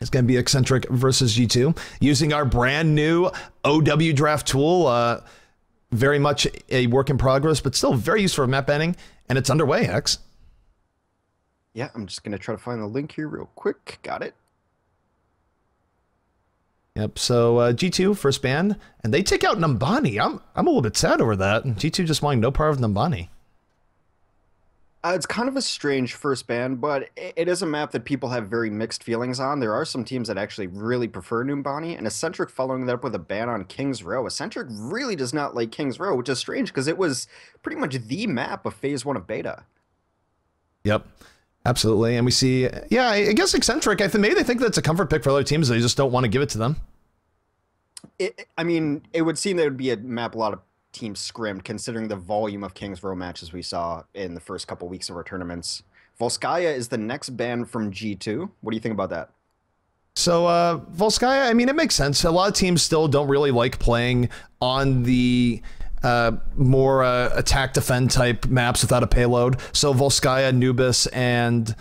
It's going to be Eccentric versus G2 using our brand new OW draft tool. Very much a work in progress, but still very useful for map banning. And it's underway, Hex. Yeah, I'm just going to try to find the link here real quick. Got it. Yep, so G2 first ban, and they take out Numbani. I'm a little bit sad over that. G2 just wanting no part of Numbani. It's kind of a strange first ban, but it is a map that people have very mixed feelings on. There are some teams that actually really prefer Numbani, and Eccentric following that up with a ban on King's Row. Eccentric really does not like King's Row, which is strange because it was pretty much the map of Phase 1 of beta. Yep, absolutely. And we see, yeah, I guess Eccentric, maybe they think that's a comfort pick for other teams. They just don't want to give it to them. I mean, it would seem that it would be a map a lot of teams scrimmed, considering the volume of King's Row matches we saw in the first couple weeks of our tournaments. Volskaya is the next ban from G2. What do you think about that? So, Volskaya, I mean, it makes sense. A lot of teams still don't really like playing on the more attack-defend type maps without a payload. So, Volskaya, Nubis, and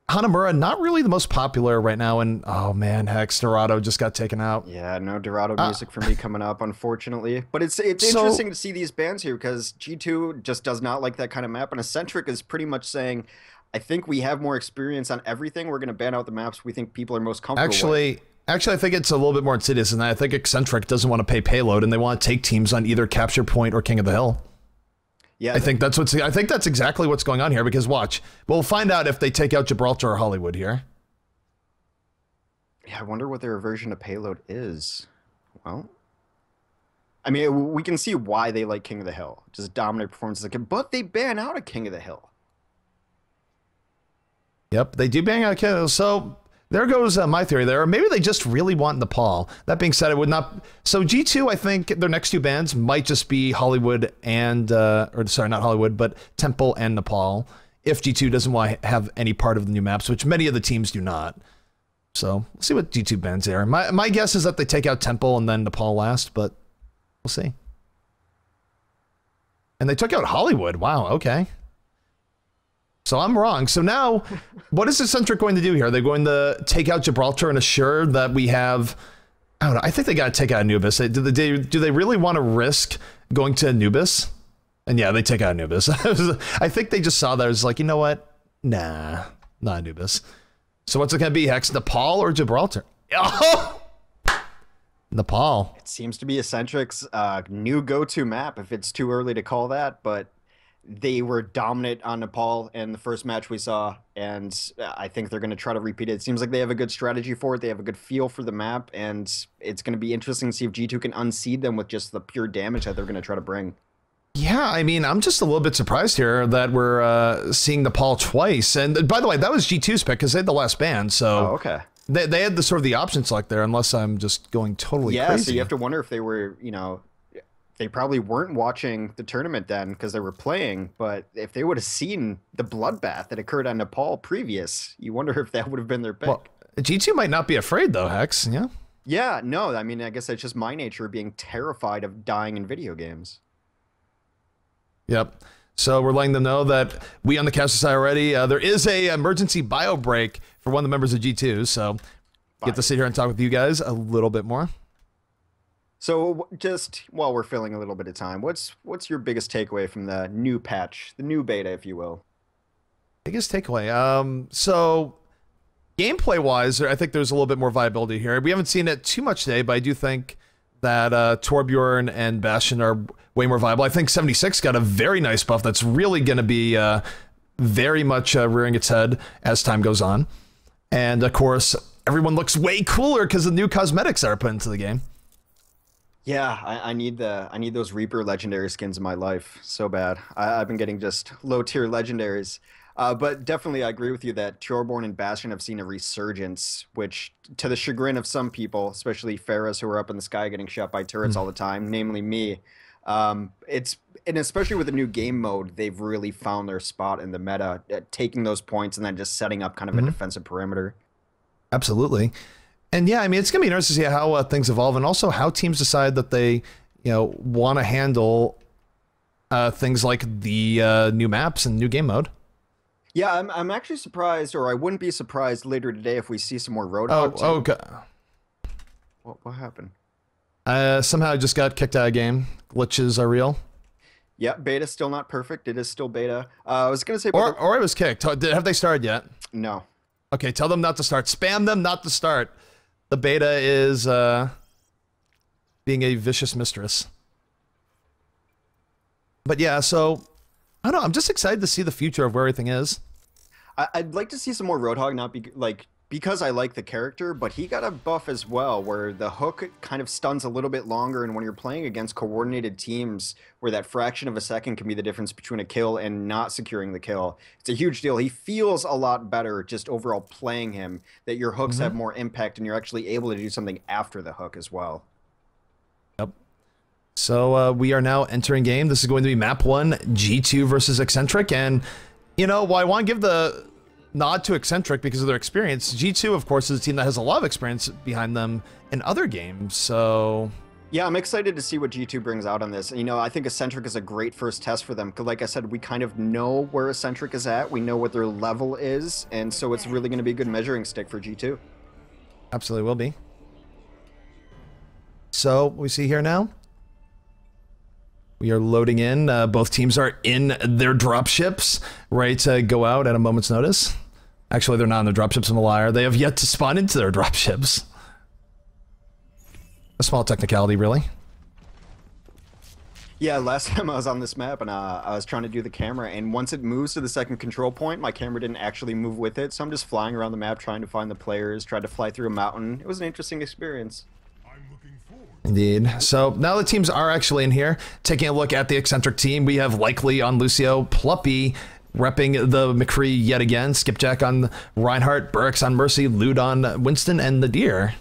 Hanamura, not really the most popular right now. And, oh man, Hex, Dorado just got taken out. Yeah, no Dorado music for me coming up, unfortunately. But it's interesting to see these bans here because G2 just does not like that kind of map. And Eccentric is pretty much saying, I think we have more experience on everything. We're going to ban out the maps we think people are most comfortable with. Actually, I think it's a little bit more insidious than that. I think Eccentric doesn't want to pay payload, and they want to take teams on either Capture Point or King of the Hill. Yeah, I think that's exactly what's going on here, because watch, we'll find out if they take out Gibraltar or Hollywood here. Yeah, I wonder what their aversion to payload is. Well, I mean, we can see why they like King of the Hill. Just dominant performances, but they ban out a King of the Hill. Yep, they do ban out a King of the Hill. So there goes my theory there. Or maybe they just really want Nepal. That being said, it would not. So G2, I think their next two bans might just be Hollywood and, or sorry, not Hollywood, but Temple and Nepal. If G2 doesn't want to have any part of the new maps, which many of the teams do not. So we'll see what G2 bans there. My guess is that they take out Temple and then Nepal last, but we'll see. And they took out Hollywood. Wow. Okay. So I'm wrong. So now, what is Eccentric going to do here? Are they going to take out Gibraltar and assure that we have... I don't know. I think they got to take out Anubis. Do they really want to risk going to Anubis? And yeah, they take out Anubis. I think they just saw that. It was like, you know what? Nah, not Anubis. So what's it going to be, Hex? Nepal or Gibraltar? Oh! Nepal. It seems to be Eccentric's new go-to map, if it's too early to call that, but... They were dominant on Nepal in the first match we saw, and I think they're going to try to repeat it. It seems like they have a good strategy for it. They have a good feel for the map, and it's going to be interesting to see if G2 can unseed them with just the pure damage that they're going to try to bring. Yeah, I mean, I'm just a little bit surprised here that we're seeing Nepal twice. And by the way, that was G2's pick because they had the last ban, so... Oh, okay. They had the sort of the option select there, unless I'm just going totally crazy. Yeah, so you have to wonder if they were, you know... They probably weren't watching the tournament then because they were playing, but if they would have seen the bloodbath that occurred on Nepal previous, you wonder if that would have been their pick. Well, G2 might not be afraid though, Hex, yeah? Yeah, no, I mean, I guess that's just my nature of being terrified of dying in video games. Yep. So we're letting them know that we on the caster side already, there is a emergency bio break for one of the members of G2, so get to sit here and talk with you guys a little bit more. So just while we're filling a little bit of time, what's your biggest takeaway from the new patch, the new beta, if you will? Biggest takeaway. So gameplay wise, I think there's a little bit more viability here. We haven't seen it too much today, but I do think that Torbjorn and Bastion are way more viable. I think 76 got a very nice buff that's really going to be very much rearing its head as time goes on. And of course, everyone looks way cooler because of the new cosmetics that are put into the game. Yeah, I need those Reaper legendary skins in my life so bad. I've been getting just low tier legendaries, but definitely I agree with you that Torbjorn and Bastion have seen a resurgence, which to the chagrin of some people, especially Ferris, who are up in the sky getting shot by turrets all the time, namely me. And especially with the new game mode, they've really found their spot in the meta, taking those points and then just setting up kind of a defensive perimeter. Absolutely. And yeah, I mean, it's going to be interesting to see how things evolve and also how teams decide that they, you know, want to handle things like the new maps and new game mode. Yeah, I'm actually surprised, or I wouldn't be surprised later today if we see some more Oh, Roadhog team. okay. What happened? Somehow I just got kicked out of game. Glitches are real. Yeah, beta's still not perfect. It is still beta. I was gonna say about Or I was kicked. Have they started yet? no. Okay, tell them not to start. Spam them not to start. The beta is being a vicious mistress. But yeah, so I don't know. I'm just excited to see the future of where everything is. I'd like to see some more Roadhog, not be like because I like the character, but he got a buff as well, where the hook kind of stuns a little bit longer, and when you're playing against coordinated teams, where that fraction of a second can be the difference between a kill and not securing the kill, it's a huge deal. He feels a lot better just overall playing him, that your hooks have more impact, and you're actually able to do something after the hook as well. Yep. So we are now entering game. This is going to be map 1, G2 versus Eccentric, and you know, while I want to give the nod to Eccentric because of their experience, G2, of course, is a team that has a lot of experience behind them in other games, so... Yeah, I'm excited to see what G2 brings out on this. You know, I think Eccentric is a great first test for them. 'Cause like I said, we kind of know where Eccentric is at. We know what their level is, and so it's really going to be a good measuring stick for G2. Absolutely will be. So, what we see here now? We are loading in. Both teams are in their dropships, ready to go out at a moment's notice. Actually, they're not in their dropships, I'm a liar. They have yet to spawn into their dropships. A small technicality, really. Yeah, last time I was on this map and I was trying to do the camera, and once it moves to the second control point, my camera didn't actually move with it, so I'm just flying around the map trying to find the players, tried to fly through a mountain. It was an interesting experience. Indeed. So now the teams are actually in here. Taking a look at the Eccentric team, we have Likely on Lucio, Pluppy repping the McCree yet again, Skipjack on Reinhardt, Burks on Mercy, Lude on Winston, and the Deer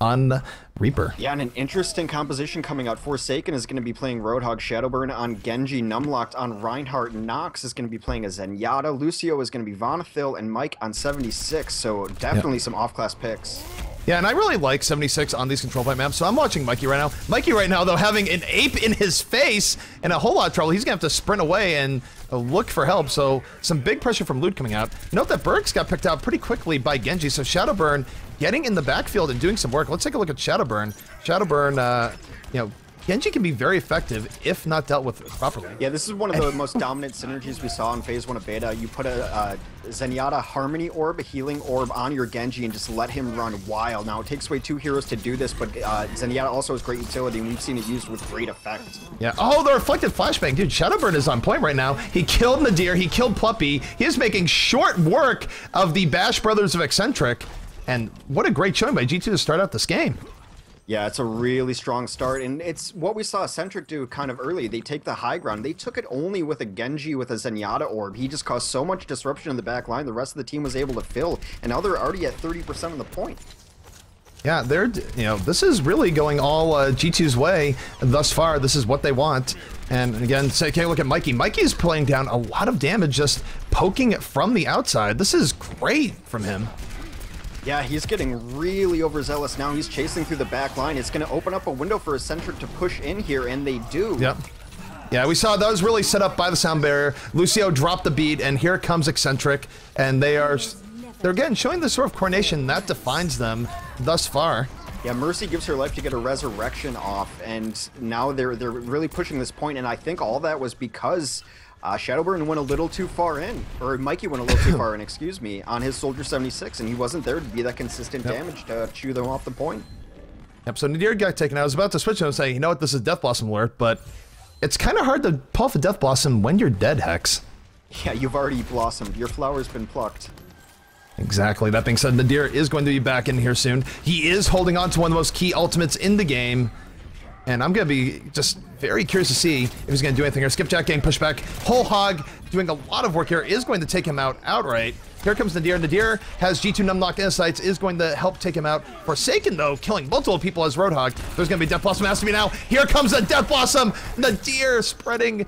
on Reaper. Yeah, and an interesting composition coming out. Forsaken is going to be playing Roadhog, Shadowburn on Genji, Numlocked on Reinhardt, Nox is going to be playing a Zenyatta, Lucio is going to be Vonathil, and Mike on 76, so definitely some off-class picks. Yeah, and I really like 76 on these control point maps, so I'm watching Mikey right now. Mikey right now, though, having an ape in his face and a whole lot of trouble. He's going to have to sprint away and look for help, so some big pressure from Lude coming out. Note that Burks got picked out pretty quickly by Genji, so Shadowburn getting in the backfield and doing some work. Let's take a look at Shadowburn. Shadowburn, you know, Genji can be very effective if not dealt with properly. Yeah, this is one of the most dominant synergies we saw in Phase 1 of Beta. You put a Zenyatta Harmony Orb, a Healing Orb on your Genji and just let him run wild. Now, it takes away 2 heroes to do this, but Zenyatta also has great utility, and we've seen it used with great effect. Yeah. Oh, the reflected flashbang. Dude, Shadowburn is on point right now. He killed Nadir. He killed Pluppy. He is making short work of the Bash Brothers of Eccentric. And what a great showing by G2 to start out this game. Yeah, it's a really strong start, and it's what we saw Eccentric do kind of early. They take the high ground. They took it only with a Genji with a Zenyatta orb. He just caused so much disruption in the back line, the rest of the team was able to fill, and now they're already at 30% of the point. Yeah, they're, you know, this is really going all G2's way thus far. This is what they want. And again, take a look at Mikey. Mikey is playing down a lot of damage just poking it from the outside. This is great from him. Yeah, he's getting really overzealous now. He's chasing through the back line. It's going to open up a window for Eccentric to push in here, and they do. Yep. Yeah, we saw that was really set up by the sound barrier. Lucio dropped the beat, and here comes Eccentric, and they're again showing the sort of coordination that defines them thus far. Yeah, Mercy gives her life to get a resurrection off, and now they're really pushing this point, and I think all that was because Shadowburn went a little too far in, or Mikey went a little too far in, excuse me, on his Soldier 76, and he wasn't there to be that consistent damage to chew them off the point. Yep, so Nadir got taken out. I was about to switch and say, you know what, this is Death Blossom alert, but it's kind of hard to pull off a Death Blossom when you're dead, Hex. Yeah, you've already blossomed. Your flower's been plucked. Exactly. That being said, Nadir is going to be back in here soon. He is holding on to one of the most key ultimates in the game. And I'm going to be just very curious to see if he's going to do anything here. Skipjack getting pushed back. Whole Hog doing a lot of work here is going to take him out outright. Here comes Nadir. Nadir has G2 Numlock Insights, is going to help take him out. Forsaken, though, killing multiple people as Roadhog. There's going to be Death Blossom. Has to be now. Here comes a Death Blossom. Nadir spreading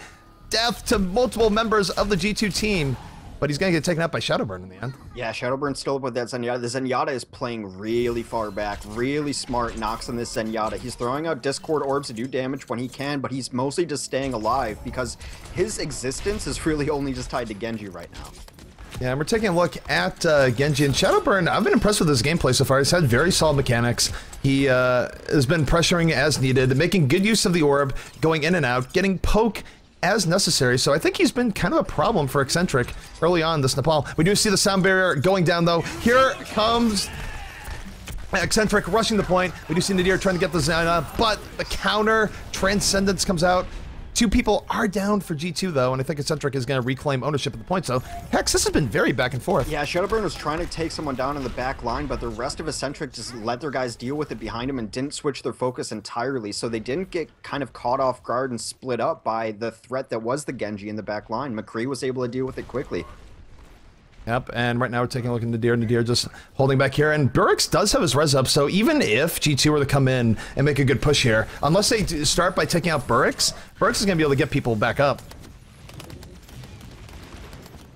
death to multiple members of the G2 team. But he's going to get taken out by Shadowburn in the end. Yeah, Shadowburn's still up with that Zenyatta. The Zenyatta is playing really far back, really smart knocks on this Zenyatta. He's throwing out Discord orbs to do damage when he can, but he's mostly just staying alive because his existence is really only just tied to Genji right now. Yeah, and we're taking a look at Genji and Shadowburn. I've been impressed with his gameplay so far. He's had very solid mechanics. He has been pressuring as needed, making good use of the orb, going in and out, getting poke as necessary. So I think he's been kind of a problem for Eccentric early on this Nepal. We do see the sound barrier going down though. Here comes Eccentric rushing the point. We do see Nadir trying to get the Zana, but the counter Transcendence comes out. Two people are down for G2 though, and I think Eccentric is going to reclaim ownership of the point. So, Hex, this has been very back and forth. Yeah, Shadowburn was trying to take someone down in the back line, but the rest of Eccentric just let their guys deal with it behind him and didn't switch their focus entirely. So they didn't get kind of caught off guard and split up by the threat that was the Genji in the back line. McCree was able to deal with it quickly. Yep, and right now we're taking a look at Nadir. Nadir just holding back here, and Burix does have his res up, so even if G2 were to come in and make a good push here, unless they start by taking out Burix, Burix is going to be able to get people back up.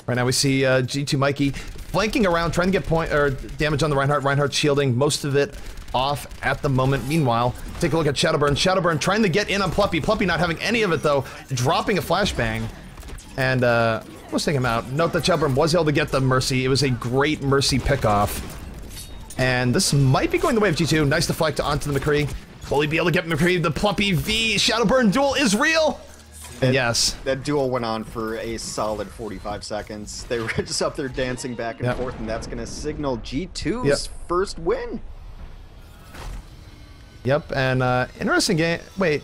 Right now we see G2 Mikey flanking around, trying to get point or damage on the Reinhardt. Reinhardt shielding most of it off at the moment. Meanwhile, take a look at Shadowburn. Shadowburn trying to get in on Pluppy. Pluppy not having any of it though, dropping a flashbang, and let's take him out. Note that Shadowburn was able to get the Mercy. It was a great Mercy pickoff. And this might be going the way of G2. Nice deflect onto the McCree. Will he be able to get McCree? The Pluppy v Shadowburn duel is real! Yes. That duel went on for a solid 45 seconds. They were just up there dancing back and forth, and that's going to signal G2's first win. Yep, and interesting game. Wait.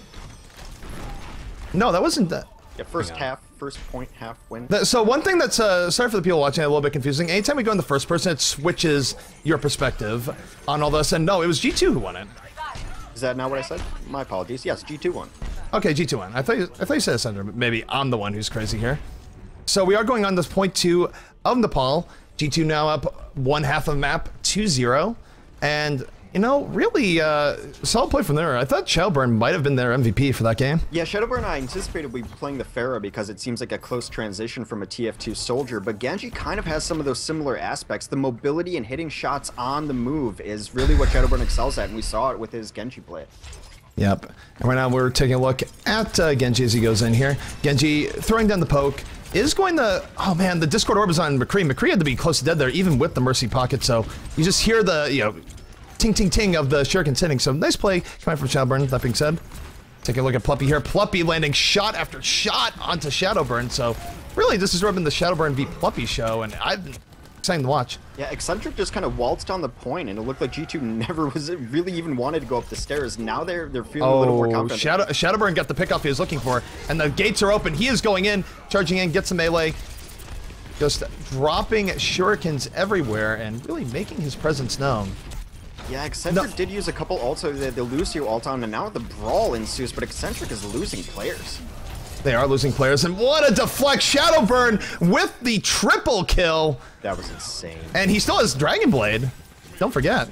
No, that wasn't that. Yeah, first half. First point half win. So one thing that's, sorry for the people watching, a little bit confusing. Anytime we go in the first person, it switches your perspective on all this. And no, it was G2 who won it. Is that not what I said? My apologies. Yes, G2 won. Okay, G2 won. I thought you said Sender. Maybe I'm the one who's crazy here. So we are going on this point 2 of Nepal. G2 now up one half of the map, 2-0. And you know, really solid play from there. I thought Shadowburn might have been their MVP for that game. Yeah, Shadowburn, I anticipated we'd be playing the Pharah because it seems like a close transition from a TF2 soldier, but Genji kind of has some of those similar aspects. The mobility and hitting shots on the move is really what Shadowburn excels at, and we saw it with his Genji play. Yep. And right now we're taking a look at Genji as he goes in here. Genji throwing down the poke. Is going to, oh man, the Discord orb is on McCree. McCree had to be close to dead there, even with the Mercy pocket, so you just hear the, you know, ting ting ting of the shuriken sitting. So nice play coming from Shadowburn. That being said, taking a look at Pluppy here. Pluppy landing shot after shot onto Shadowburn. So really, this has been the Shadowburn v Pluppy show, and I've been excited to watch. Yeah, Eccentric just kind of waltzed on the point, and it looked like G2 never was really even wanted to go up the stairs. Now they're feeling a little more confident. Shadowburn got the pickoff he was looking for, and the gates are open. He is going in, charging in, gets a melee. Just dropping shurikens everywhere and really making his presence known. Yeah, Eccentric did use a couple ults, the Lucio ult on, and now the brawl ensues, but Eccentric is losing players. They are losing players, and what a deflect! Shadowburn with the triple kill! That was insane. And he still has Dragon Blade. Don't forget.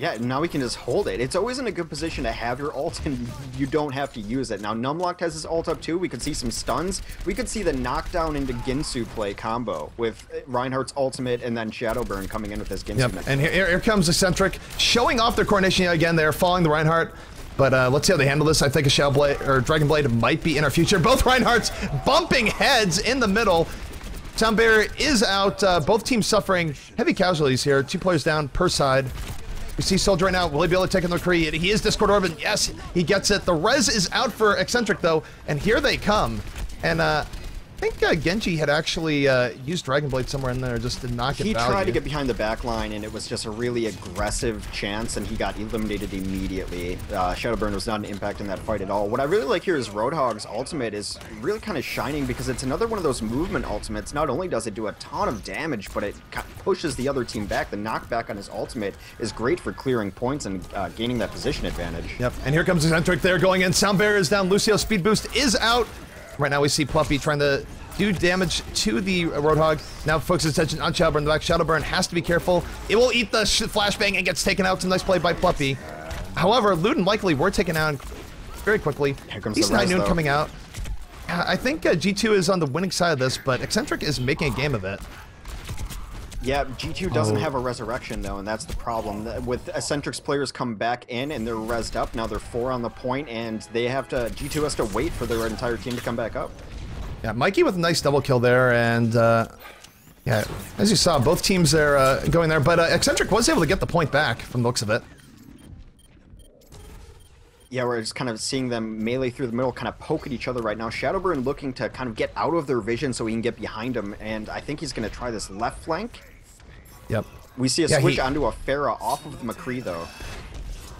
Yeah, now we can just hold it. It's always in a good position to have your ult, and you don't have to use it. Now, Numlocked has his ult up too. We could see some stuns. We could see the knockdown into Ginsu play combo with Reinhardt's ultimate and then Shadowburn coming in with his Ginsu. Yep, and here comes Eccentric, showing off their coordination again. They're following the Reinhardt. But let's see how they handle this. I think a Shadow Blade or Dragon Blade might be in our future. Both Reinhardts bumping heads in the middle. Sound barrier is out. Both teams suffering heavy casualties here. 2 players down per side. We see Soldier right now. Will he be able to take in the McCree? He is Discord Orbit. Yes, he gets it. The res is out for Eccentric though, and here they come. And I think Genji had actually used Dragon Blade somewhere in there, just did not get He value. tried to get behind the back line, and it was just a really aggressive chance, and he got eliminated immediately. Shadowburn was not an impact in that fight at all. What I really like here is Roadhog's ultimate is really kind of shining because it's another one of those movement ultimates. Not only does it do a ton of damage, but it pushes the other team back. The knockback on his ultimate is great for clearing points and gaining that position advantage. Yep, and here comes Eccentric there going in. Sound barrier is down. Lucio's speed boost is out. Right now we see Pluppy trying to do damage to the Roadhog. Now focuses attention on Shadowburn in the back. Shadowburn has to be careful. It will eat the flashbang and gets taken out. Some nice play by Pluppy. However, Luden likely were taken out very quickly. Here comes East High Noon coming out. I think G2 is on the winning side of this, but Eccentric is making a game of it. Yeah, G2 doesn't have a resurrection though, and that's the problem. With Eccentric's players come back in and they're rezzed up, now they're 4 on the point, and they have to, G2 has to wait for their entire team to come back up. Yeah, Mikey with a nice double kill there, and Yeah, as you saw, both teams are going there, but Eccentric was able to get the point back from the looks of it. Yeah, we're just kind of seeing them melee through the middle, kind of poke at each other right now. Shadowburn looking to kind of get out of their vision so he can get behind him, and I think he's going to try this left flank. Yep. We see a switch onto a Pharah off of the McCree, though.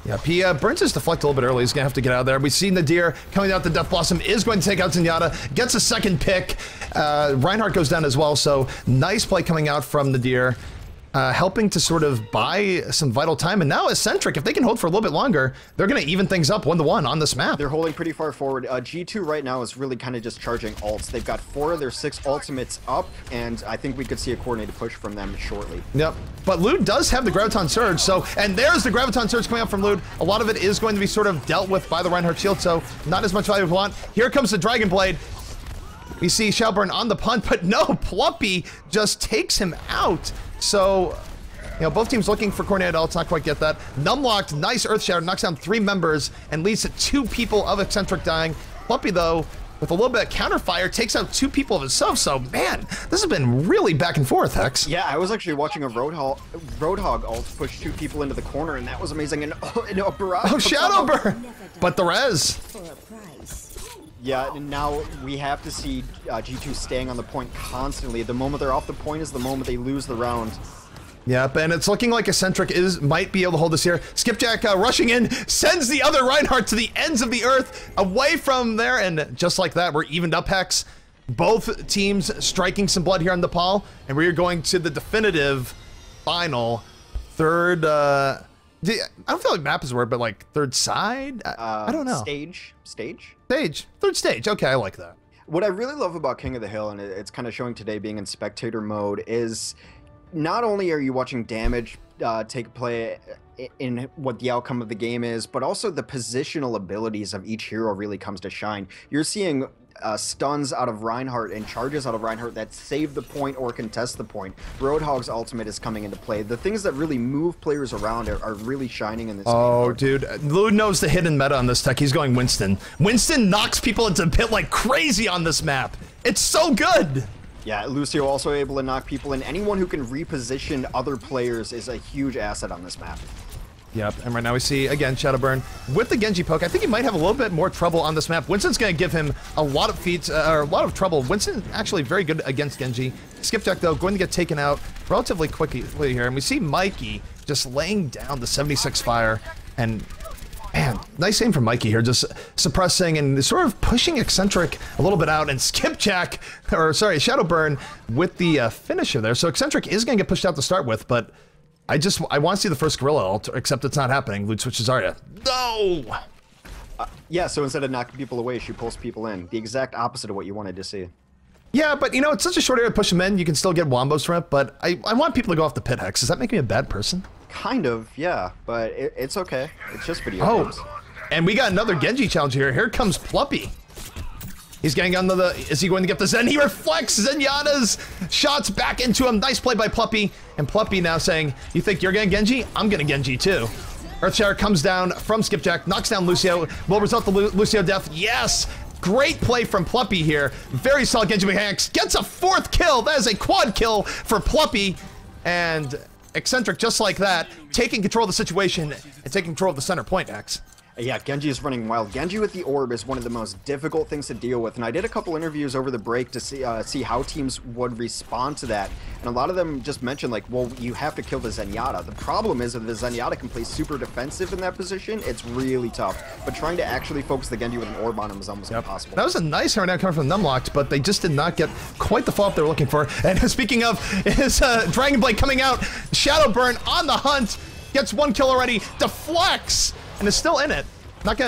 Yep, he burns his deflect a little bit early. He's going to have to get out of there. We've seen Nadir coming out. The Death Blossom is going to take out Zenyatta. Gets a second pick. Reinhardt goes down as well, so nice play coming out from Nadir. Helping to sort of buy some vital time. And now Eccentric, if they can hold for a little bit longer, they're going to even things up 1-1 on this map. They're holding pretty far forward. G2 right now is really kind of just charging ults. They've got 4 of their 6 ultimates up, and I think we could see a coordinated push from them shortly. Yep. But Lude does have the Graviton Surge, so, and there's the Graviton Surge coming out from Lude. A lot of it is going to be sort of dealt with by the Reinhardt shield, so not as much value as we want. Here comes the Dragon Blade. We see Shadowburn on the punt, but no, Pluppy just takes him out. So, you know, both teams looking for coordinated ults, not quite get that. Numlocked, nice Earth Shatter, knocks down 3 members and leads to 2 people of Eccentric dying. Pluppy, though, with a little bit of counterfire, takes out 2 people of himself. So, man, this has been really back and forth, Hex. Yeah, I was actually watching a Roadhog ult push 2 people into the corner, and that was amazing. And a barrage. Oh, Shadowburn! But the res. Yeah, and now we have to see G2 staying on the point constantly. The moment they're off the point is the moment they lose the round. Yep, and it's looking like Eccentric might be able to hold this here. Skipjack rushing in, sends the other Reinhardt to the ends of the earth, away from there, and just like that, we're evened up, Hex. Both teams striking some blood here on the Paul, and we're going to the definitive final third, I don't feel like map is a word, but like third side? I don't know. Stage? Third stage, okay, I like that. What I really love about King of the Hill, and it's kind of showing today being in spectator mode, is not only are you watching damage take play in what the outcome of the game is, but also the positional abilities of each hero really comes to shine. You're seeing stuns out of Reinhardt and charges out of Reinhardt that save the point or contest the point. Roadhog's ultimate is coming into play. The things that really move players around are really shining in this game. Oh, dude. Lude knows the hidden meta on this tech. He's going Winston. Winston knocks people into the pit like crazy on this map. It's so good. Yeah, Lucio also able to knock people in. Anyone who can reposition other players is a huge asset on this map. Yep, and right now we see, again, Shadowburn with the Genji poke. I think he might have a little bit more trouble on this map. Winston's going to give him a lot of feats, or a lot of trouble. Winston actually very good against Genji. Skipjack, though, going to get taken out relatively quickly here. And we see Mikey just laying down the 76 fire. And, man, nice aim from Mikey here, just suppressing and sort of pushing Eccentric a little bit out. And Skipjack, or sorry, Shadowburn with the finisher there. So Eccentric is going to get pushed out to start with, but I want to see the first Gorilla ult, except it's not happening. Lude switches Zarya. No! Yeah, so instead of knocking people away, she pulls people in. The exact opposite of what you wanted to see. Yeah, but you know, it's such a short area to push them in, you can still get wombos from it, but I want people to go off the pit, Hex. Does that make me a bad person? Kind of, yeah, but it's okay. It's just video games. And we got another Genji challenge here. Here comes Pluppy. He's getting on is he going to get the Zen? He reflects Zenyatta's shots back into him. Nice play by Pluppy. And Pluppy now saying, you think you're going to Genji? I'm going to Genji too. Earthshatter comes down from Skipjack, knocks down Lucio. Will result the Lucio death. Yes! Great play from Pluppy here. Very solid Genji mechanics. Gets a 4th kill. That is a quad kill for Pluppy. And Eccentric, just like that, taking control of the situation and taking control of the center point, X. Yeah, Genji is running wild. Genji with the orb is one of the most difficult things to deal with, and I did a couple interviews over the break to see how teams would respond to that, and a lot of them just mentioned, like, well, you have to kill the Zenyatta. The problem is if the Zenyatta can play super defensive in that position, it's really tough, but trying to actually focus the Genji with an orb on him is almost impossible. That was a nice hammer down coming from Numlocked, but they just did not get quite the follow-up they were looking for. And speaking of, his Dragon Blade coming out, Shadowburn on the hunt, gets 1 kill already, deflects, and is still in it.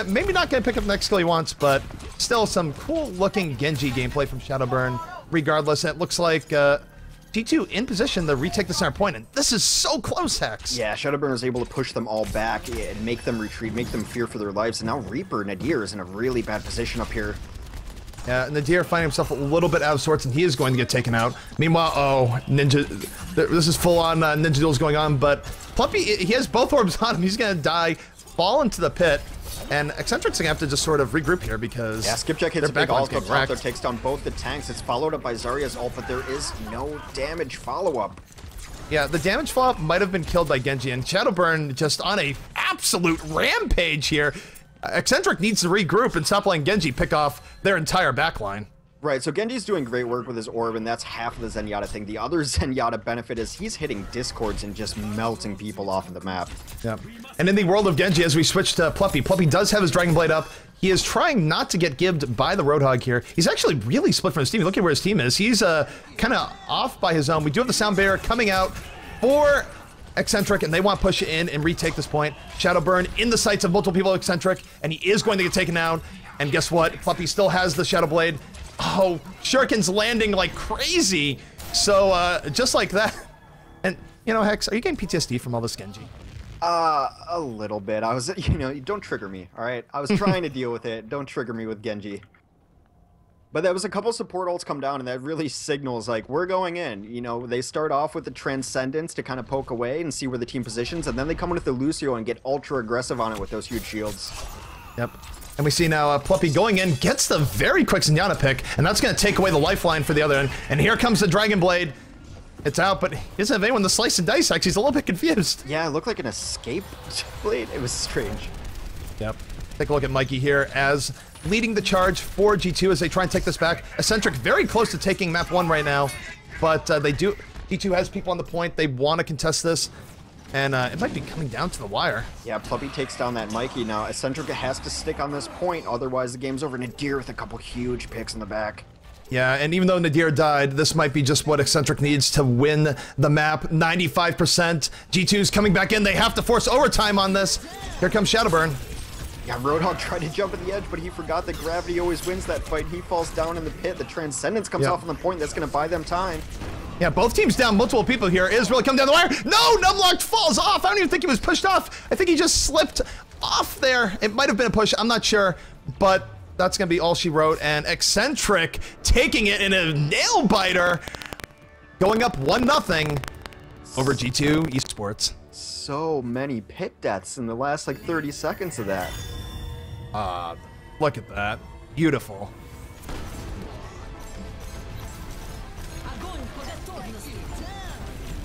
Maybe not gonna pick up the next skill he wants, but still some cool looking Genji gameplay from Shadowburn. Regardless, it looks like G2 in position to retake the center point, and this is so close, Hex. Yeah, Shadowburn is able to push them all back and make them retreat, make them fear for their lives, and now Reaper Nadir is in a really bad position up here. Yeah, Nadir finding himself a little bit out of sorts, and he is going to get taken out. Meanwhile, oh, Ninja, this is full-on Ninja duels going on, but Pluppy, he has both orbs on him. He's going to die fall into the pit, and Eccentric's gonna have to just sort of regroup here because yeah, Skipjack hits a big backline's ult up getting top there, wrecked. takes down both the tanks. It's followed up by Zarya's ult, but there is no damage follow-up. Yeah, the damage fall might have been killed by Genji, and Shadowburn just on a absolute rampage here. Eccentric needs to regroup and stop letting Genji pick off their entire backline. Right, so Genji's doing great work with his orb, and that's half of the Zenyatta thing. The other Zenyatta benefit is he's hitting discords and just melting people off of the map. Yep. And in the world of Genji, as we switch to Pluppy, Pluppy does have his Dragon Blade up. He is trying not to get gibbed by the Roadhog here. He's actually really split from his team. Look at where his team is. He's kind of off by his own. We do have the Sound Barrier coming out for Eccentric, and they want to push it in and retake this point. Shadowburn in the sights of multiple people, Eccentric, and he is going to get taken down. And guess what? Pluppy still has the Shadow Blade. Oh, Shuriken's landing like crazy. So, just like that. And, you know, Hex, are you getting PTSD from all this Genji? A little bit. I was, you know, don't trigger me, all right? I was trying to deal with it. Don't trigger me with Genji. But there was a couple support ults come down, and that really signals, like, we're going in. You know, they start off with the Transcendence to kind of poke away and see where the team positions, and then they come in with the Lucio and get ultra aggressive on it with those huge shields. Yep. And we see now Pluppy going in, gets the very quick Zenyatta pick, and that's going to take away the lifeline for the other end. And here comes the Dragon Blade. It's out, but he doesn't have anyone to slice and dice. Actually, he's a little bit confused. Yeah, it looked like an escape blade. It was strange. Yep. Take a look at Mikey here as leading the charge for G2 as they try and take this back. Eccentric very close to taking map 1 right now, but they do. G2 has people on the point. They want to contest this. And it might be coming down to the wire. Yeah, Pluppy takes down that Mikey. Now, Eccentric has to stick on this point, otherwise the game's over. Nadir with a couple huge picks in the back. Yeah, and even though Nadir died, this might be just what Eccentric needs to win the map. 95%. G2's coming back in. They have to force overtime on this. Here comes Shadowburn. Yeah, Roadhog tried to jump at the edge, but he forgot that gravity always wins that fight. He falls down in the pit. The Transcendence comes off on the point. That's going to buy them time. Yeah, both teams down multiple people here. Israel coming down the wire. No, Numlocked falls off. I don't even think he was pushed off. I think he just slipped off there. It might have been a push. I'm not sure, but that's going to be all she wrote. And Eccentric taking it in a nail biter, going up 1-0 over G2 Esports. So many pit deaths in the last like 30 seconds of that. Look at that. Beautiful.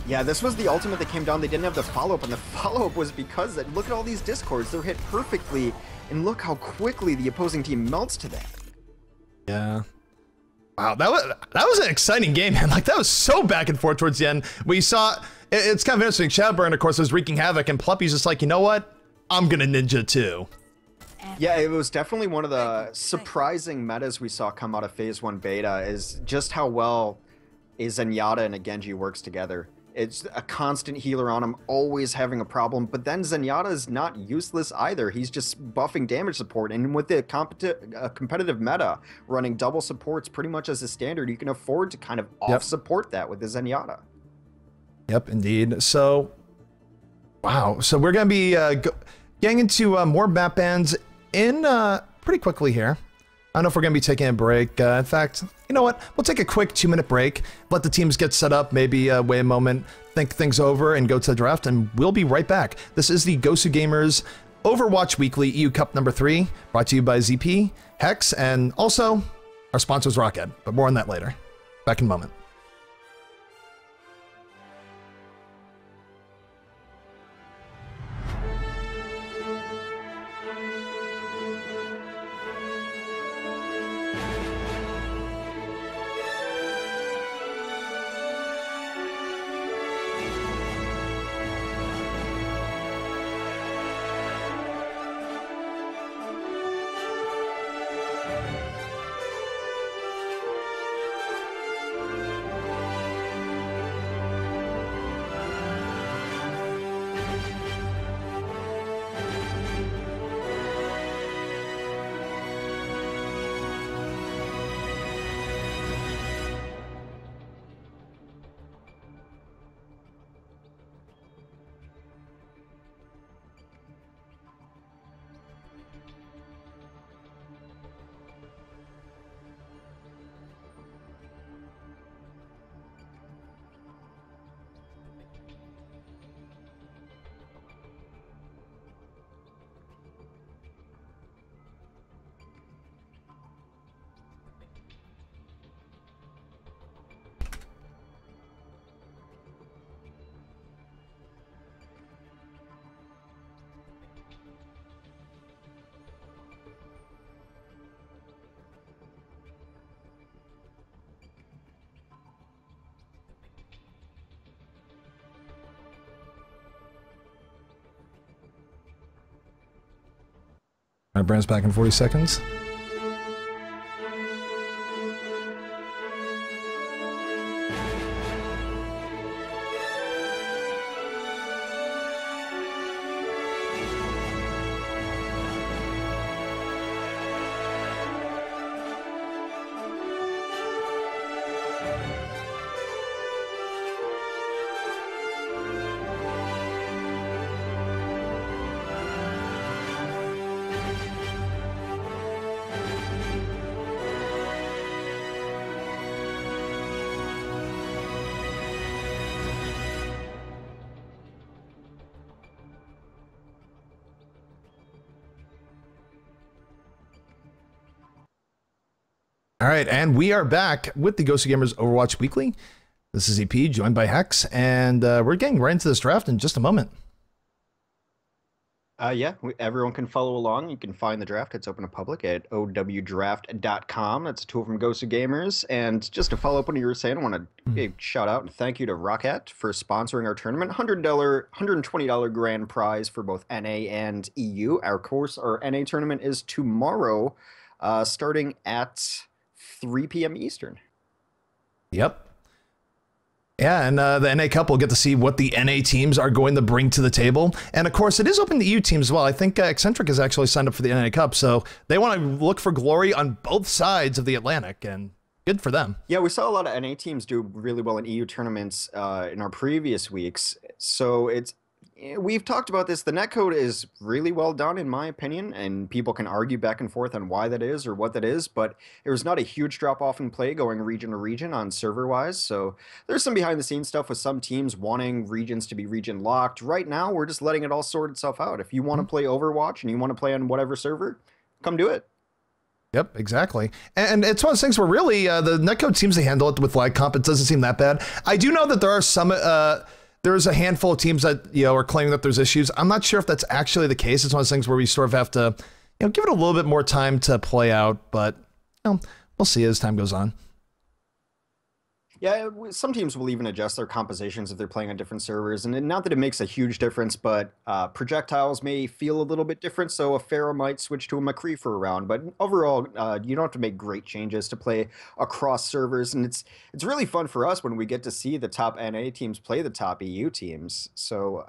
Yeah, this was the ultimate that came down. They didn't have the follow-up, and the follow-up was because that, look at all these discords. They're hit perfectly, and look how quickly the opposing team melts to that. Yeah. Wow, that was an exciting game, man. Like, that was so back and forth towards the end. We saw, it's kind of interesting. Shadowburn, of course, was wreaking havoc, and Pluppy's just like, you know what? I'm gonna ninja too. Yeah, it was definitely one of the surprising metas we saw come out of Phase 1 beta, is just how well a Zenyatta and a Genji works together. It's a constant healer on him, always having a problem, but then Zenyatta is not useless either. He's just buffing damage support, and with the competitive meta running double supports pretty much as a standard, you can afford to kind of off-support that with the Zenyatta. Yep, indeed. So, wow. So we're going to be getting into more map bans in pretty quickly here. I don't know if we're going to be taking a break. In fact, you know what? We'll take a quick 2-minute break, let the teams get set up, maybe wait a moment, think things over, and go to the draft, and we'll be right back. This is the GosuGamers Overwatch Weekly EU Cup number 3, brought to you by ZP, Hex, and also our sponsors Rocket, but more on that later. Back in a moment. All right, Brand's back in 40 seconds. All right, and we are back with the GosuGamers Overwatch Weekly. This is EP, joined by Hex, and we're getting right into this draft in just a moment. Yeah, everyone can follow along. You can find the draft. It's open to public at owdraft.com. That's a tool from GosuGamers. And just to follow up on what you were saying, I want to give a shout out and thank you to Rocket for sponsoring our tournament. $120 grand prize for both NA and EU. Our NA tournament is tomorrow, starting at 3 p.m. Eastern. Yep. Yeah, and the NA Cup will get to see what the NA teams are going to bring to the table. And of course, it is open to EU teams as well. I think Eccentric has actually signed up for the NA Cup, so they want to look for glory on both sides of the Atlantic, and good for them. Yeah, we saw a lot of NA teams do really well in EU tournaments in our previous weeks. So we've talked about this. The netcode is really well done, in my opinion, and people can argue back and forth on why that is or what that is, but there was not a huge drop-off in play going region to region on server-wise, so there's some behind-the-scenes stuff with some teams wanting regions to be region-locked. Right now, we're just letting it all sort itself out. If you want to play Overwatch and you want to play on whatever server, come do it. Yep, exactly. And it's one of those things where really the netcode seems to handle it with lag comp. It doesn't seem that bad. I do know that there are some... there's a handful of teams that, are claiming that there's issues. I'm not sure if that's actually the case. It's one of those things where we sort of have to, give it a little bit more time to play out, but, we'll see as time goes on. Yeah, some teams will even adjust their compositions if they're playing on different servers, and not that it makes a huge difference, but projectiles may feel a little bit different, so a Pharah might switch to a McCree for a round, but overall, you don't have to make great changes to play across servers, and it's really fun for us when we get to see the top NA teams play the top EU teams, so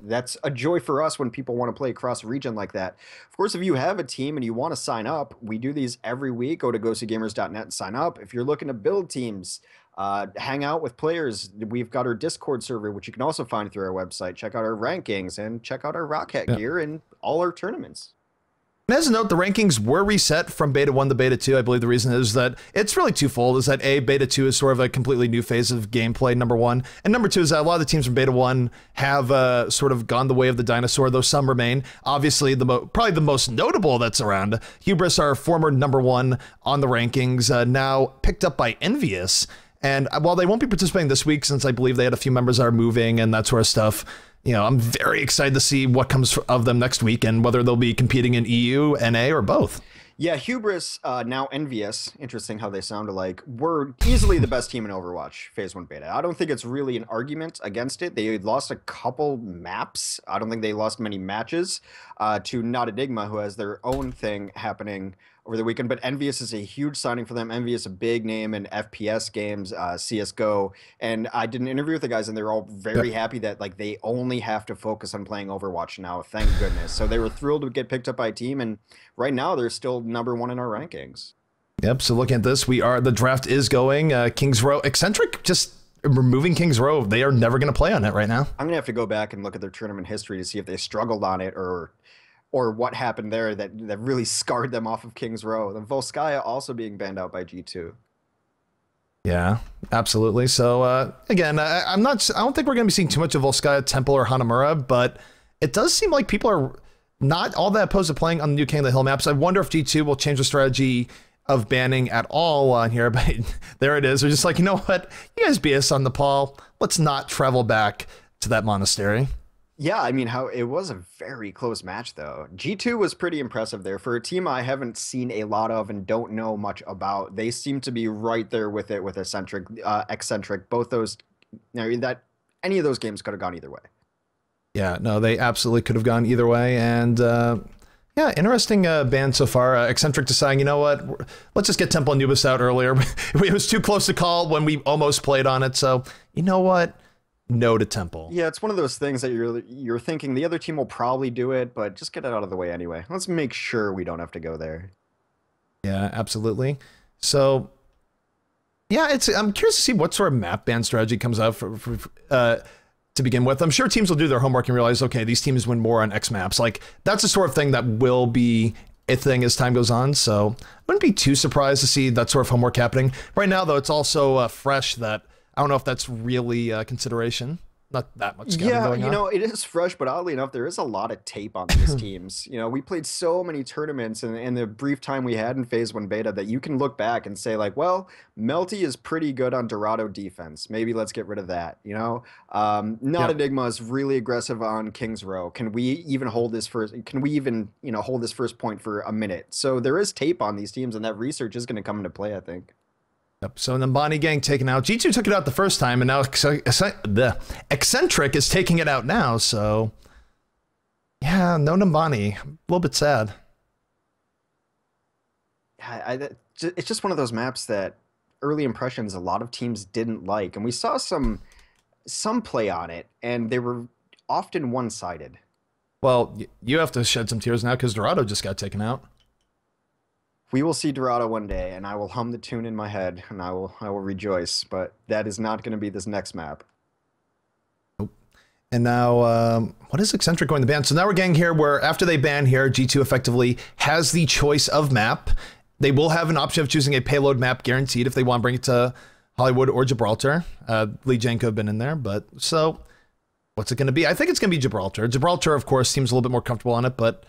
that's a joy for us when people want to play across a region like that. Of course, if you have a team and you want to sign up, we do these every week. Go to GosuGamers.net and sign up. If you're looking to build teams, hang out with players, we've got our Discord server, which you can also find through our website. Check out our rankings and check out our Rocket gear and all our tournaments. And as a note, the rankings were reset from Beta 1 to Beta 2. I believe the reason is that it's really twofold, is that A, Beta 2 is sort of a completely new phase of gameplay, number one. And number two is that a lot of the teams from Beta 1 have sort of gone the way of the dinosaur, though some remain. Obviously, probably the most notable that's around, Hubris, our former number one on the rankings, now picked up by Envious. And while they won't be participating this week, since I believe they had a few members that are moving and that sort of stuff, I'm very excited to see what comes of them next week and whether they'll be competing in EU, NA, or both. Yeah, Hubris, now Envious, interesting how they sound alike, were easily the best team in Overwatch Phase 1 Beta. I don't think it's really an argument against it. They lost a couple maps. I don't think they lost many matches to Not Enigma, who has their own thing happening over the weekend. But Envious is a huge signing for them. Envious, a big name in FPS games, CSGO. And I did an interview with the guys, and they're all very happy that they only have to focus on playing Overwatch now. Thank goodness. So they were thrilled to get picked up by a team, and right now they're still number one in our rankings. Yep. So looking at this, the draft is going. Kings Row, Eccentric, just removing Kings Row. They are never going to play on it right now. I'm going to have to go back and look at their tournament history to see if they struggled on it or what happened there that really scarred them off of Kings Row. The Volskaya also being banned out by G2. Yeah, absolutely. So again, I don't think we're going to be seeing too much of Volskaya, Temple, or Hanamura, but it does seem like people are not all that opposed to playing on the new King of the Hill maps. I wonder if G2 will change the strategy of banning at all on here, but there it is. They're just like, you know what? You guys BS on Nepal. Let's not travel back to that monastery. Yeah, I mean, it was a very close match, though. G2 was pretty impressive there. For a team I haven't seen a lot of and don't know much about, they seem to be right there with it with Eccentric. Both those, any of those games could have gone either way. Yeah, no, they absolutely could have gone either way. And Yeah, interesting ban so far. Eccentric deciding, you know what, let's just get Temple Anubis out earlier. It was too close to call when we almost played on it, so you know what? No to Temple. Yeah, it's one of those things that you're thinking the other team will probably do it, but just get it out of the way anyway. Let's make sure we don't have to go there. Yeah, absolutely. So, yeah, I'm curious to see what sort of map ban strategy comes out to begin with. I'm sure teams will do their homework and realize, okay, these teams win more on X maps. Like, that's the sort of thing that will be a thing as time goes on. So I wouldn't be too surprised to see that sort of homework happening. Right now, though, it's also fresh that I don't know if that's really a consideration. Not that much scouting going on. Yeah, you know, it is fresh, but oddly enough, there is a lot of tape on these teams. You know, we played so many tournaments in the brief time we had in Phase 1 beta that you can look back and say, like, well, Melty is pretty good on Dorado defense. Maybe let's get rid of that, you know? Not Enigma is really aggressive on King's Row. Can we even hold this first? Can we even, you know, hold this first point for a minute? So there is tape on these teams, and that research is going to come into play, I think. Yep. So Nambani gang taken out. G2 took it out the first time, and now the Eccentric is taking it out now. So, yeah, no Nambani. A little bit sad. Yeah, it's just one of those maps that early impressions a lot of teams didn't like, and we saw some play on it, and they were often one-sided. Well, you have to shed some tears now because Dorado just got taken out. We will see Dorado one day, and I will hum the tune in my head, and I will rejoice. But that is not going to be this next map. Nope. And now, what is Eccentric going to ban? So now we're getting here where after they ban here, G2 effectively has the choice of map. They will have an option of choosing a payload map guaranteed if they want to bring it to Hollywood or Gibraltar. Lee Jane could have been in there, but so what's it going to be? I think it's going to be Gibraltar. Gibraltar, of course, seems a little bit more comfortable on it, but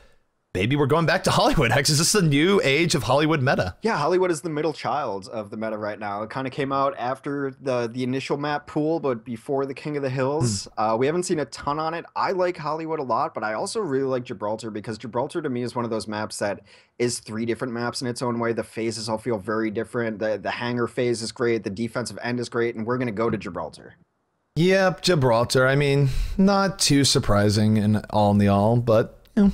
maybe we're going back to Hollywood. Hex, is this the new age of Hollywood meta? Yeah, Hollywood is the middle child of the meta right now. It kind of came out after the initial map pool, but before the King of the Hills. We haven't seen a ton on it. I like Hollywood a lot, but I also really like Gibraltar because Gibraltar to me is one of those maps that is 3 different maps in its own way. The phases all feel very different. The hangar phase is great. The defensive end is great, and we're going to go to Gibraltar. Yep, Gibraltar. I mean, not too surprising in all, but you know.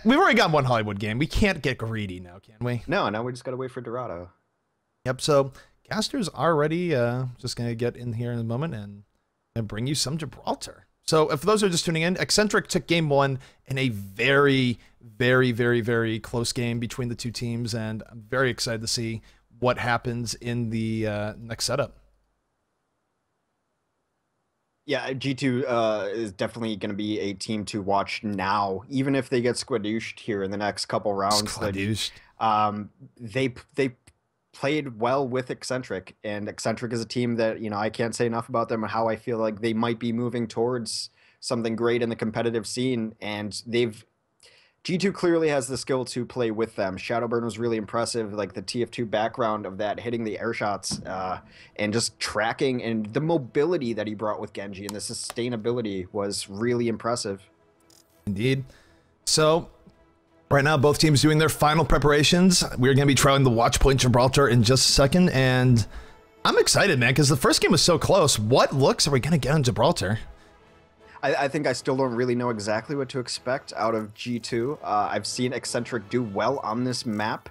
We've already got one Hollywood game. We can't get greedy now, can we? No, now we just got to wait for Dorado. Yep, so casters are ready. Just going to get in here in a moment and bring you some Gibraltar. So if those are just tuning in, Eccentric took game 1 in a very, very, very, very close game between the two teams, and I'm very excited to see what happens in the next setup. Yeah, G2 is definitely going to be a team to watch now, even if they get squadooshed here in the next couple rounds. Squadooshed. They played well with Eccentric, and Eccentric is a team that, you know, I can't say enough about them and how I feel like they might be moving towards something great in the competitive scene, and G2 clearly has the skill to play with them. Shadowburn was really impressive, like the TF2 background of that, hitting the air shots and just tracking, and the mobility that he brought with Genji and the sustainability was really impressive. Indeed. So right now, both teams doing their final preparations. We're going to be trialing the Watch Point Gibraltar in just a second, and I'm excited, man, because the first game was so close. What looks are we going to get on Gibraltar? I think I still don't really know exactly what to expect out of G2. I've seen Eccentric do well on this map,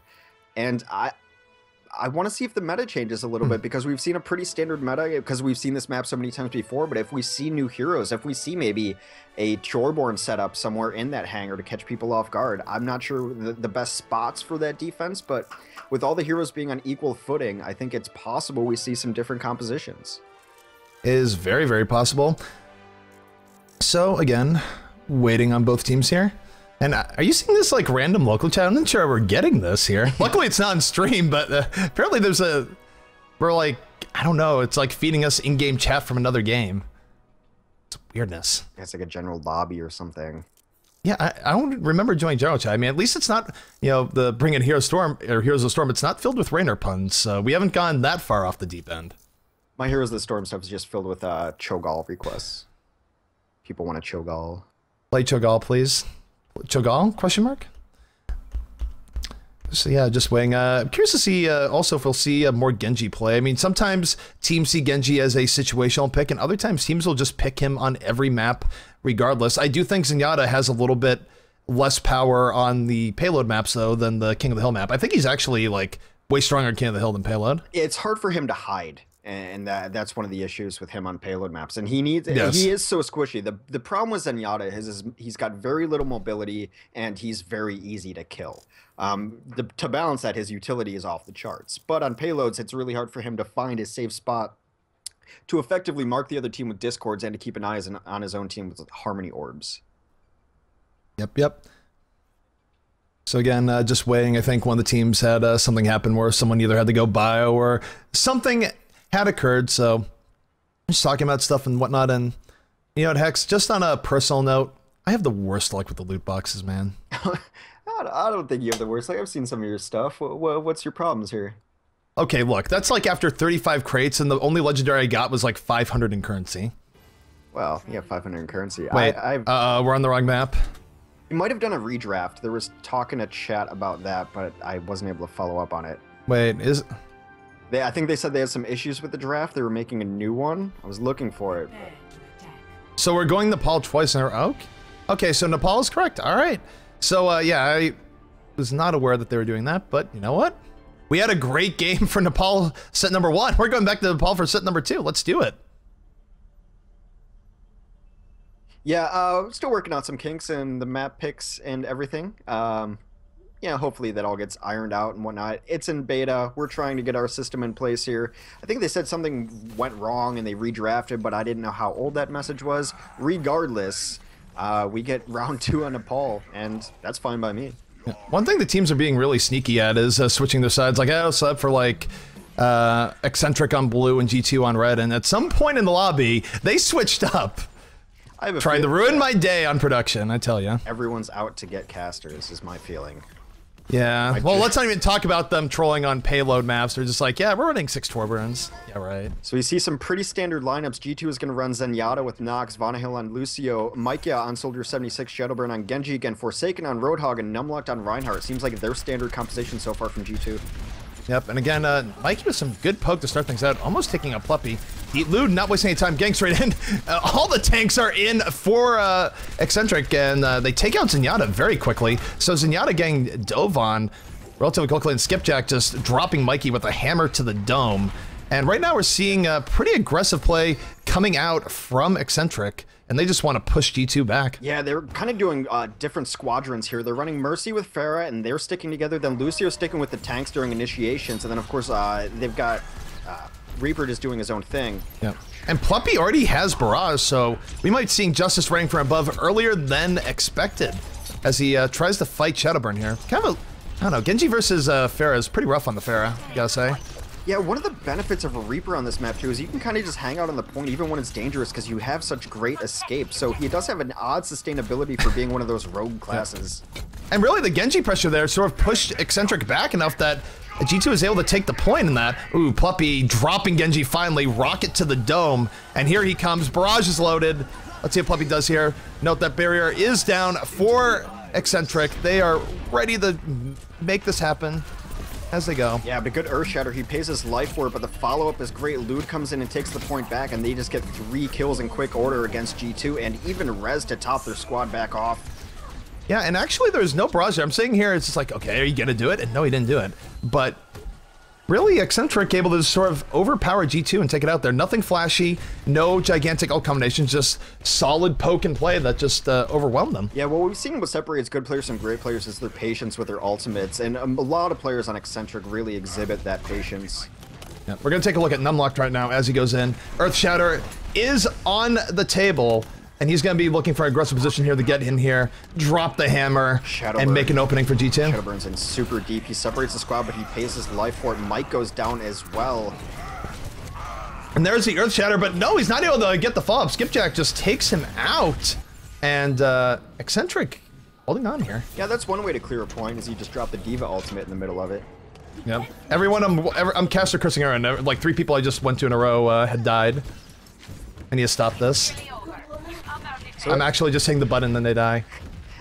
and I want to see if the meta changes a little bit, because we've seen a pretty standard meta, because we've seen this map so many times before. But if we see new heroes, if we see maybe a Choreborn setup somewhere in that hangar to catch people off guard, I'm not sure the best spots for that defense, but with all the heroes being on equal footing, I think it's possible we see some different compositions. It is very, very possible. So, again, waiting on both teams here. And are you seeing this, like, random local chat? I'm not sure we're getting this here. Luckily, it's not on stream, but apparently there's we're like, I don't know, it's like feeding us in-game chat from another game. It's weirdness. It's like a general lobby or something. Yeah, I don't remember joining general chat. I mean, at least it's not, you know, the Bring It Heroes Storm, or Heroes of the Storm, it's not filled with Rainer puns, so we haven't gone that far off the deep end. My Heroes of the Storm stuff is just filled with Cho'Gall requests. People want a Cho'Gall. Play Cho'Gall, please. Cho'Gall? Question mark? So yeah, just waiting. Curious to see also if we'll see more Genji play. I mean, sometimes teams see Genji as a situational pick, and other times teams will just pick him on every map regardless. I do think Zenyatta has a little bit less power on the payload maps though than the King of the Hill map. I think he's actually like way stronger King of the Hill than payload. It's hard for him to hide. And that's one of the issues with him on payload maps. And he needs, Yes. he is so squishy. The problem with Zenyatta is he's got very little mobility and he's very easy to kill. To balance that, his utility is off the charts. But on payloads, it's really hard for him to find his safe spot to effectively mark the other team with discords and to keep an eye on his own team with harmony orbs. Yep. So again, just waiting. I think one of the teams had something happen where someone either had to go bio or something had occurred. So just talking about stuff and whatnot. And you know what, Hex, just on a personal note, I have the worst luck with the loot boxes, man. I don't think you have the worst. Like, I've seen some of your stuff. What's your problems here? Okay, look, that's like after 35 crates, and the only legendary I got was like 500 in currency. Well, yeah, 500 in currency. Wait, we're on the wrong map. You might have done a redraft. There was talk in a chat about that, but I wasn't able to follow up on it. Wait, I think they said they had some issues with the draft. They were making a new one. I was looking for it. So we're going Nepal twice in a row? Okay, so Nepal is correct. All right. So, yeah, I was not aware that they were doing that, but you know what? We had a great game for Nepal set number 1. We're going back to Nepal for set number 2. Let's do it. Yeah, still working out some kinks and the map picks and everything. Yeah, hopefully that all gets ironed out and whatnot. It's in beta. We're trying to get our system in place here. I think they said something went wrong and they redrafted, but I didn't know how old that message was. Regardless, we get round 2 on Nepal, and that's fine by me. Yeah. One thing the teams are being really sneaky at is switching their sides. Like, I also up for like Eccentric on blue and G2 on red, and at some point in the lobby, they switched up. Trying to ruin my day on production, I tell you. Everyone's out to get casters, is my feeling. Yeah, well, let's not even talk about them trolling on payload maps. They're just like, yeah, we're running 6 Torburns. Yeah, right. So we see some pretty standard lineups. G2 is going to run Zenyatta with Nox, Vonahil on Lucio, Micah on Soldier 76, Shadowburn on Genji, again Forsaken on Roadhog, and Numlocked on Reinhardt. Seems like their standard composition so far from G2. Yep, and again, Mikey with some good poke to start things out, almost taking a Pluppy. Lude not wasting any time, getting straight in. All the tanks are in for Eccentric, and they take out Zenyatta very quickly. So Zenyatta getting dove on relatively quickly, and Skipjack just dropping Mikey with a hammer to the dome. And right now we're seeing a pretty aggressive play coming out from Eccentric, and they just want to push G2 back. Yeah, they're kind of doing different squadrons here. They're running Mercy with Pharah, and they're sticking together. Then Lucio's sticking with the tanks during initiations, and then of course they've got Reaper just doing his own thing. Yeah, and Pluppy already has Barrage, so we might see Justice raining from above earlier than expected as he tries to fight Shadowburn here. Kind of I don't know, Genji versus Pharah is pretty rough on the Pharah, you gotta say. Yeah, one of the benefits of a Reaper on this map too is you can kind of just hang out on the point even when it's dangerous because you have such great escape. So he does have an odd sustainability for being one of those rogue classes. And really the Genji pressure there sort of pushed Eccentric back enough that G2 is able to take the point in that. Ooh, Pluppy dropping Genji finally, rocket to the dome, and here he comes. Barrage is loaded. Let's see what Pluppy does here. Note that barrier is down for Eccentric. They are ready to make this happen as they go. Yeah, but good Earth Shatter. He pays his life for it, but the follow-up is great. Lude comes in and takes the point back, and they just get 3 kills in quick order against G2, and even Rez to top their squad back off. Yeah, and actually there's no barrage there. I'm saying here, it's just like, okay, are you gonna do it? And no, he didn't do it. But really, Eccentric able to sort of overpower G2 and take it out there. Nothing flashy, no gigantic ult combinations, just solid poke and play that just overwhelmed them. Yeah, well, we've seen what separates good players from great players is their patience with their ultimates, and a lot of players on Eccentric really exhibit that patience. Yeah, we're gonna take a look at Numlocked right now as he goes in. Earth Shatter is on the table, and he's gonna be looking for an aggressive position here to get in here, drop the hammer, and make an opening for G2. Shadowburn's in super deep. He separates the squad, but he pays his life for it. Mike goes down as well. And there's the Earth Shatter, but no, he's not able to get the follow-up. Skipjack just takes him out. And Eccentric holding on here. Yeah, that's one way to clear a point, is you just drop the Diva ultimate in the middle of it. Yep. Everyone I'm caster cursing around. Like 3 people I just went to in a row had died. I need to stop this. So I'm actually just hitting the button, then they die.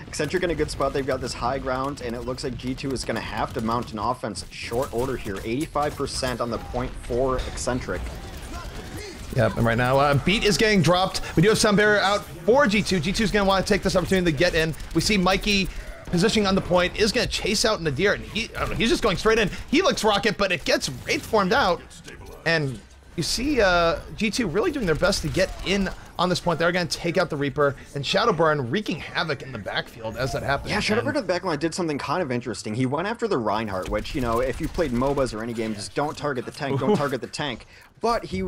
Eccentric in a good spot. They've got this high ground, and it looks like G2 is going to have to mount an offense short order here. 85% on the point for Eccentric. Yep, and right now, Beat is getting dropped. We do have Sound Barrier out for G2. G2's going to want to take this opportunity to get in. We see Mikey positioning on the point, is going to chase out Nadir, and I don't know, he's just going straight in. He looks Rocket, but it gets Wraith formed out, and you see G2 really doing their best to get in on this point. They're going to take out the Reaper, and Shadowburn wreaking havoc in the backfield as that happens. Yeah, Shadowburn in the backline did something kind of interesting. He went after the Reinhardt, which, you know, if you played MOBAs or any game, just don't target the tank, don't target the tank. But he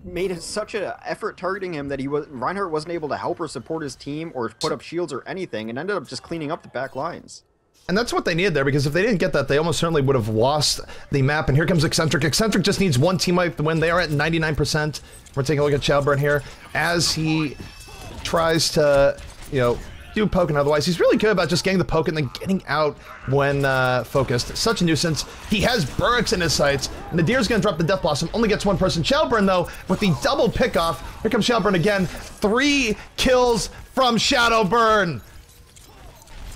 made such an effort targeting him that Reinhardt wasn't able to help or support his team or put up shields or anything, and ended up just cleaning up the back lines. And that's what they needed there, because if they didn't get that, they almost certainly would have lost the map. And here comes Eccentric. Eccentric just needs one team wipe to win. They are at 99%. We're taking a look at Shadowburn here as he tries to, you know, do poke, and otherwise he's really good about just getting the poke and then getting out when focused. Such a nuisance. He has Burricks in his sights. Nadir's gonna drop the Death Blossom, only gets one person. Shadowburn though, with the double pickoff. Here comes Shadowburn again. 3 kills from Shadowburn.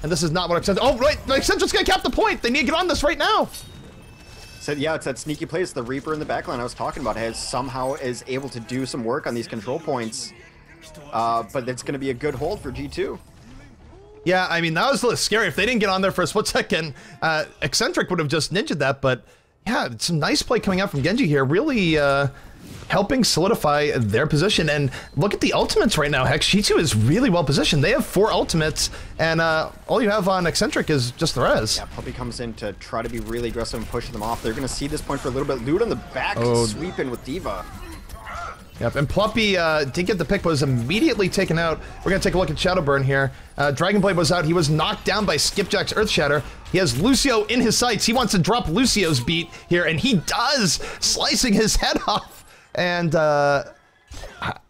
And this is not what Eccentric, oh right, Eccentric's gonna cap the point. They need to get on this right now. So yeah, it's that sneaky play. It's the Reaper in the backline I was talking about. Somehow is able to do some work on these control points. But it's gonna be a good hold for G2. Yeah, I mean, that was a little scary. If they didn't get on there for a split second, Eccentric would have just ninja'd that, but yeah, some nice play coming out from Genji here, really helping solidify their position. And look at the ultimates right now. Heck, G2 is really well positioned. They have 4 ultimates, and all you have on Eccentric is just the res. Yeah, Puppey comes in to try to be really aggressive and push them off. They're going to see this point for a little bit. Loot on the back, sweep in with D.Va. Yep, and Pluppy did get the pick, but was immediately taken out. We're going to take a look at Shadowburn here. Dragonblade was out. He was knocked down by Skipjack's Earthshatter. He has Lucio in his sights. He wants to drop Lucio's beat here, and he does, slicing his head off. And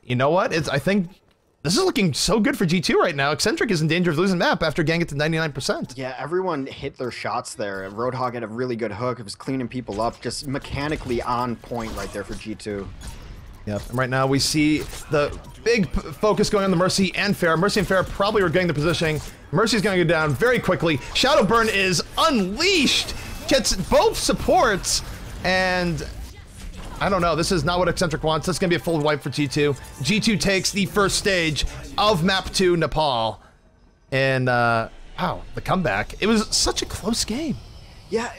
you know what? I think this is looking so good for G2 right now. Eccentric is in danger of losing map after getting it to 99%. Yeah, everyone hit their shots there. Roadhog had a really good hook. It was cleaning people up, just mechanically on point right there for G2. Yep, and right now we see the big focus going on the Mercy and Pharah. Mercy and Pharah probably regaining the positioning. Mercy's going to go down very quickly. Shadowburn is unleashed, gets both supports, and I don't know, this is not what Eccentric wants. This is going to be a full wipe for G2. G2 takes the first stage of Map 2 Nepal. And, wow, the comeback. It was such a close game. Yeah,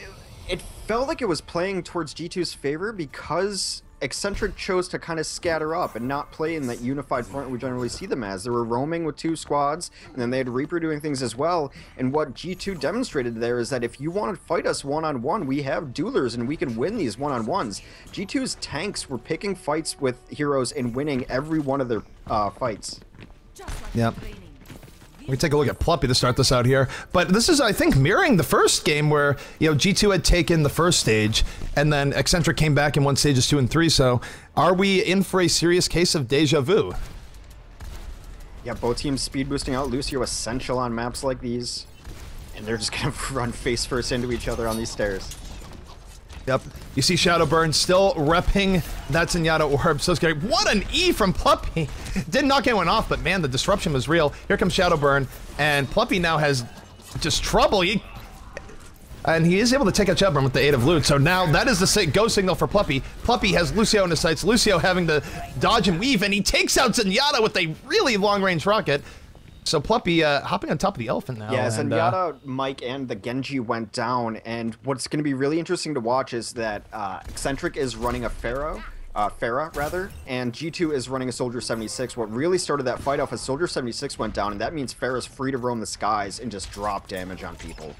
it felt like it was playing towards G2's favor because Eccentric chose to kind of scatter up and not play in that unified front we generally see them as. They were roaming with 2 squads, and then they had Reaper doing things as well. And what G2 demonstrated there is that if you want to fight us one-on-one, we have duelers and we can win these one-on-ones. G2's tanks were picking fights with heroes and winning every one of their fights. Yep. We take a look at Pluppy to start this out here, but this is, I think, mirroring the first game where, you know, G2 had taken the first stage, and then Eccentric came back and won stages 2 and 3, so are we in for a serious case of deja vu? Yeah, both teams speed boosting out. Lucio essential on maps like these, and they're just gonna run face first into each other on these stairs. Yep. You see Shadowburn still repping that Zenyatta orb. So scary. What an E from Pluppy. Didn't knock anyone off, but man, the disruption was real. Here comes Shadowburn, and Pluppy now has just trouble. And he is able to take out Shadowburn with the aid of loot. So now that is the go signal for Pluppy. Pluppy has Lucio in his sights. Lucio having to dodge and weave, and he takes out Zenyatta with a really long-range rocket. So Pluppy hopping on top of the elephant now. Yeah, Zenyatta, Mike, and the Genji went down, and what's going to be really interesting to watch is that Eccentric is running a Pharah, and G2 is running a Soldier 76. What really started that fight off is Soldier 76 went down, and that means Pharah's free to roam the skies and just drop damage on people.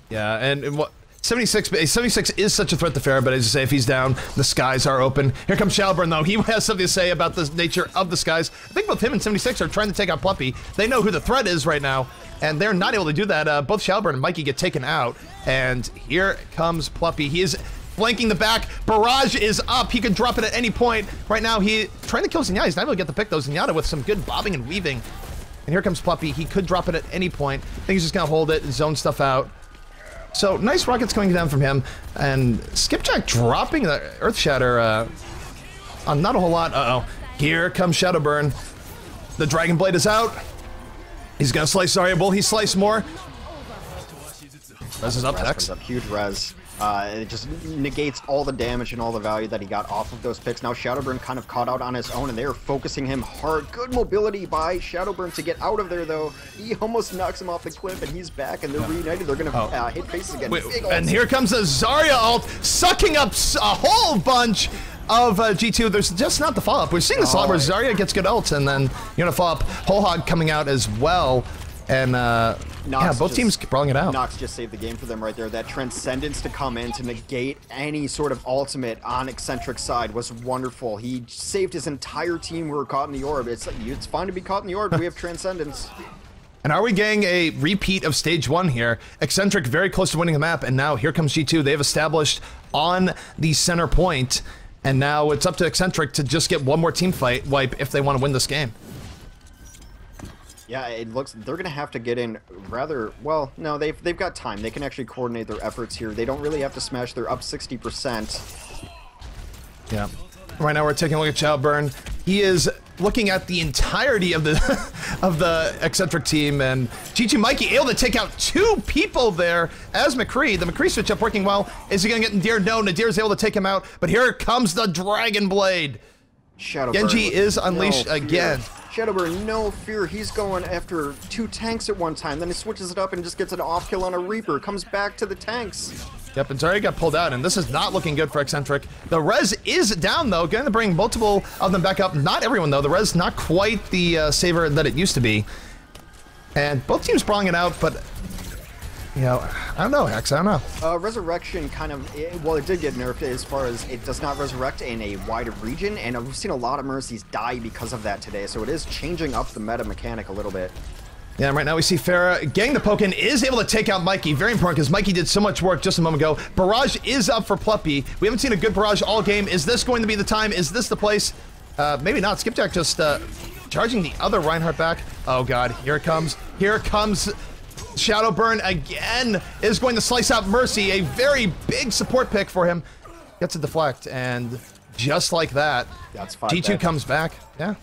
Yeah, and what... 76 is such a threat to Pharah, but as you say, if he's down, the skies are open. Here comes Shadowburn, though. He has something to say about the nature of the skies. I think both him and 76 are trying to take out Pluppy. They know who the threat is right now, and they're not able to do that. Both Shadowburn and Mikey get taken out, and here comes Pluppy. He is flanking the back. Barrage is up. He could drop it at any point. Right now, he's trying to kill Zenyatta. He's not able to get the pick, though. Zenyatta with some good bobbing and weaving. And here comes Pluppy. He could drop it at any point. I think he's just going to hold it and zone stuff out. So, nice rockets coming down from him, and Skipjack dropping the Earthshatter on not a whole lot. Uh-oh. Here comes Shadowburn. The Dragonblade is out. He's gonna slice Zarya. Will he slice more? Res is up, Hex. Huge res. It just negates all the damage and all the value that he got off of those picks. Now Shadowburn kind of caught out on his own, and they are focusing him hard. Good mobility by Shadowburn to get out of there, though. He almost knocks him off the cliff, and he's back, and they're reunited. They're going to hit faces again. Wait, and here comes a Zarya ult, sucking up a whole bunch of G2. There's just not the follow-up. We're seeing this a lot where Zarya gets good ults, and then you're going to follow up Whole Hog coming out as well. And yeah, both teams brawling it out. Nox just saved the game for them right there. That Transcendence to come in to negate any sort of ultimate on Eccentric's side was wonderful. He saved his entire team who were caught in the orb. It's fine to be caught in the orb. We have Transcendence. And are we getting a repeat of stage 1 here? Eccentric very close to winning the map, and now here comes G2. They've established on the center point, and now it's up to Eccentric to just get one more team fight wipe if they want to win this game. Yeah, it looks they're gonna have to get in rather well. No, they've got time. They can actually coordinate their efforts here. They don't really have to smash. They're up 60%. Yeah. Right now we're taking a look at Childburn. He is looking at the entirety of the of the Eccentric team, and G2 Mikey able to take out 2 people there as McCree. The McCree switch up working well. Is he gonna get Nadir? No, Nadir's able to take him out, but here comes the Dragon Blade. Shadowburn Genji is unleashed again. Shadowburn, no fear. He's going after 2 tanks at one time. Then he switches it up and just gets an off kill on a Reaper. Comes back to the tanks. Yep, and Zarya got pulled out, and this is not looking good for Eccentric. The res is down, though. Going to bring multiple of them back up. Not everyone, though. The res not quite the saver that it used to be. And both teams brawling it out, but... You know, I don't know, Hex, I don't know. Resurrection kind of, well, it did get nerfed as far as it does not resurrect in a wider region, and we've seen a lot of Mercies die because of that today, so it is changing up the meta mechanic a little bit. Yeah, right now we see Farah getting the poke in, is able to take out Mikey. Very important, because Mikey did so much work just a moment ago. Barrage is up for Pluppy. We haven't seen a good Barrage all game. Is this going to be the time? Is this the place? Maybe not. Skipjack just charging the other Reinhardt back. Oh, God. Here it comes. Here comes... Shadowburn again is going to slice out Mercy, a very big support pick for him. Gets a deflect, and just like that, that's 5 G2 dead. comes back. Yeah.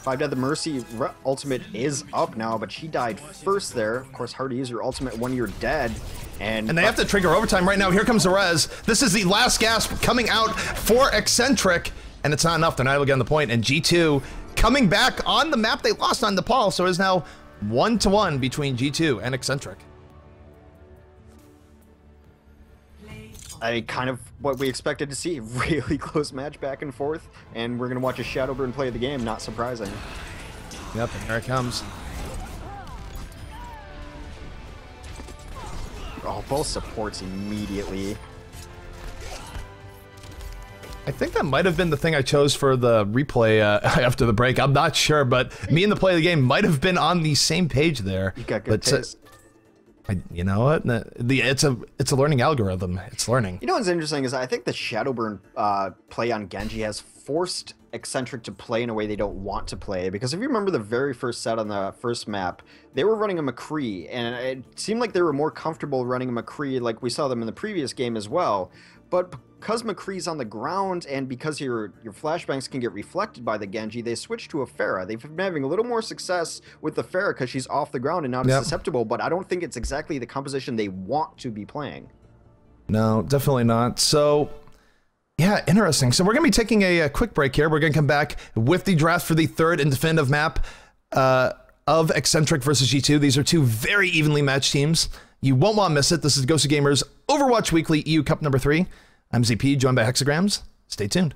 5 dead. The Mercy ultimate is up now, but she died first there. Of course, hard to use your ultimate when you're dead. And they have to trigger overtime right now. Here comes the res. This is the last gasp coming out for Eccentric, and it's not enough. They're not able to get on the point, and G2 coming back on the map they lost on Nepal, so it is now 1-1 between G2 and Eccentric. Kind of what we expected to see. Really close match back and forth, and we're going to watch a Shadowburn play the game. Not surprising. Yep, and here it comes. Oh, both supports immediately. I think that might have been the thing I chose for the replay after the break. I'm not sure, but me and the play of the game might have been on the same page there. You got good taste. You know what? It's a learning algorithm. It's learning. You know what's interesting is I think the Shadowburn play on Genji has forced Eccentric to play in a way they don't want to play. Because if you remember the very first set on the first map, they were running a McCree, and it seemed like they were more comfortable running a McCree like we saw them in the previous game as well. But because McCree's on the ground, and because your flashbangs can get reflected by the Genji, they switched to a Pharah. They've been having a little more success with the Pharah because she's off the ground and not as susceptible, but I don't think it's exactly the composition they want to be playing. No, definitely not. So, yeah, interesting. So we're going to be taking a quick break here. We're going to come back with the draft for the third and definitive map of Eccentric versus G2. These are 2 very evenly matched teams. You won't want to miss it. This is GosuGamers Overwatch Weekly EU Cup number 3. I'm ZP, joined by Hexagrams. Stay tuned.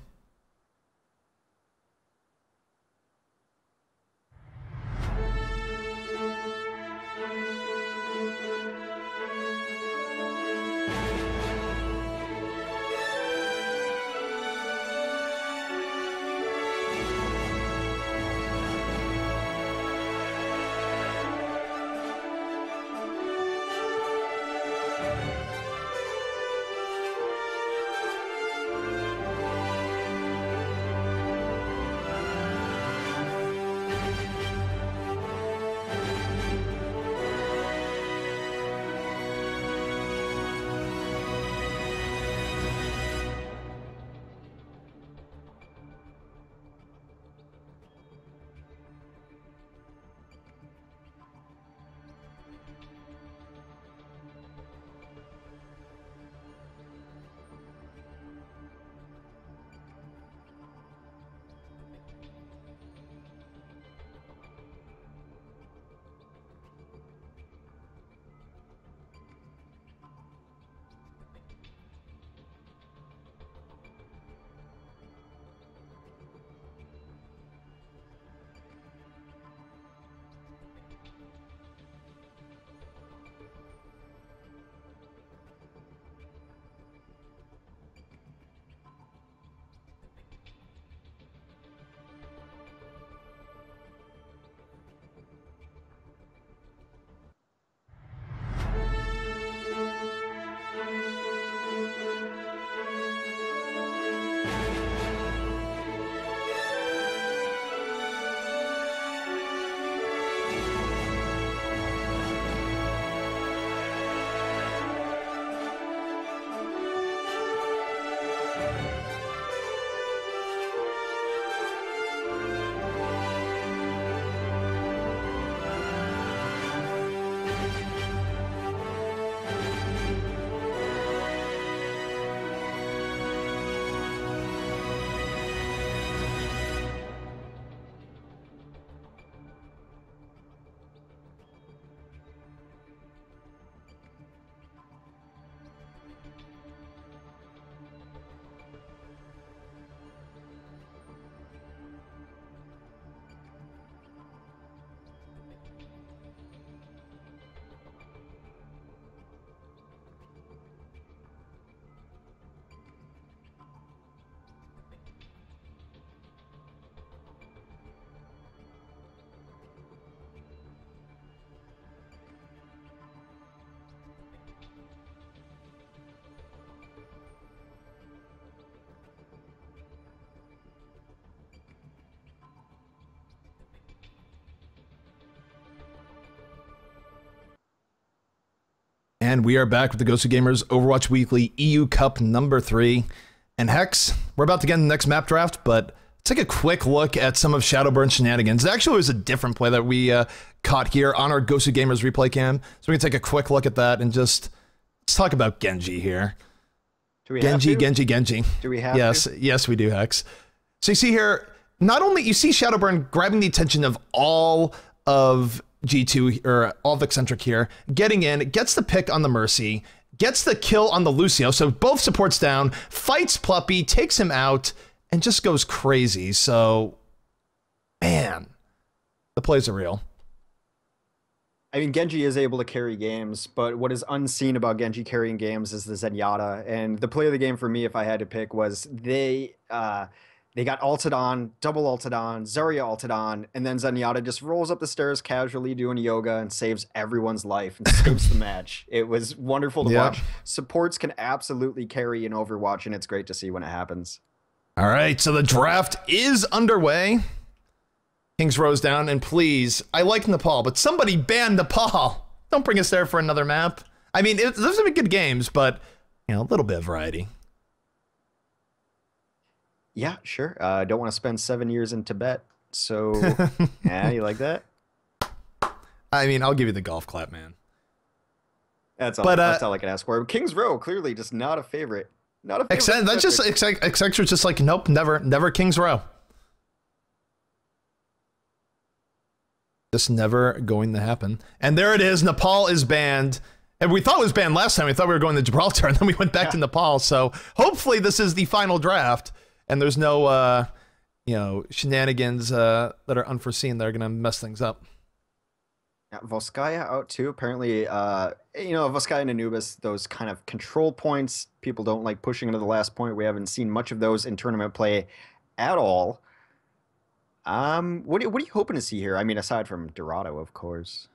And we are back with the GosuGamers Overwatch Weekly EU Cup number 3. And Hex, we're about to get in the next map draft, but let's take a quick look at some of Shadowburn's shenanigans. It actually was a different play that we caught here on our GosuGamers replay cam. So we can take a quick look at that and just let's talk about Genji here. Do we Genji, have to? Genji. Do we have yes, to? Yes, we do, Hex. So you see here, not only you see Shadowburn grabbing the attention of all of G2 or all of Eccentric here, getting in, gets the pick on the Mercy, gets the kill on the Lucio, so both supports down, fights Pluppy, takes him out, and just goes crazy. So, man, the plays are real. I mean, Genji is able to carry games, but what is unseen about Genji carrying games is the Zenyatta. And the play of the game for me, if I had to pick, was they got ulted on, double ulted on, Zarya ulted on, and then Zenyatta just rolls up the stairs casually doing yoga and saves everyone's life and saves the match. It was wonderful to watch. Supports can absolutely carry in Overwatch, and it's great to see when it happens. All right, so the draft is underway. Kings Rose down, and please, I like Nepal, but somebody ban Nepal. Don't bring us there for another map. I mean, those have been good games, but, you know, a little bit of variety. Yeah, sure. I don't want to spend 7 years in Tibet, so yeah, you like that? I mean, I'll give you the golf clap, man. That's all I can ask for. Kings Row, clearly just not a favorite. Not a favorite. That's just Eccentric's just like, nope, never Kings Row. Just never going to happen. And there it is. Nepal is banned. And we thought it was banned last time. We thought we were going to Gibraltar, and then we went back to Nepal. So hopefully this is the final draft, and there's no, you know, shenanigans that are unforeseen that are going to mess things up. Yeah, Volskaya out too. Apparently, you know, Volskaya and Anubis, those kind of control points, people don't like pushing into the last point. We haven't seen much of those in tournament play at all. What are you hoping to see here? I mean, aside from Dorado, of course.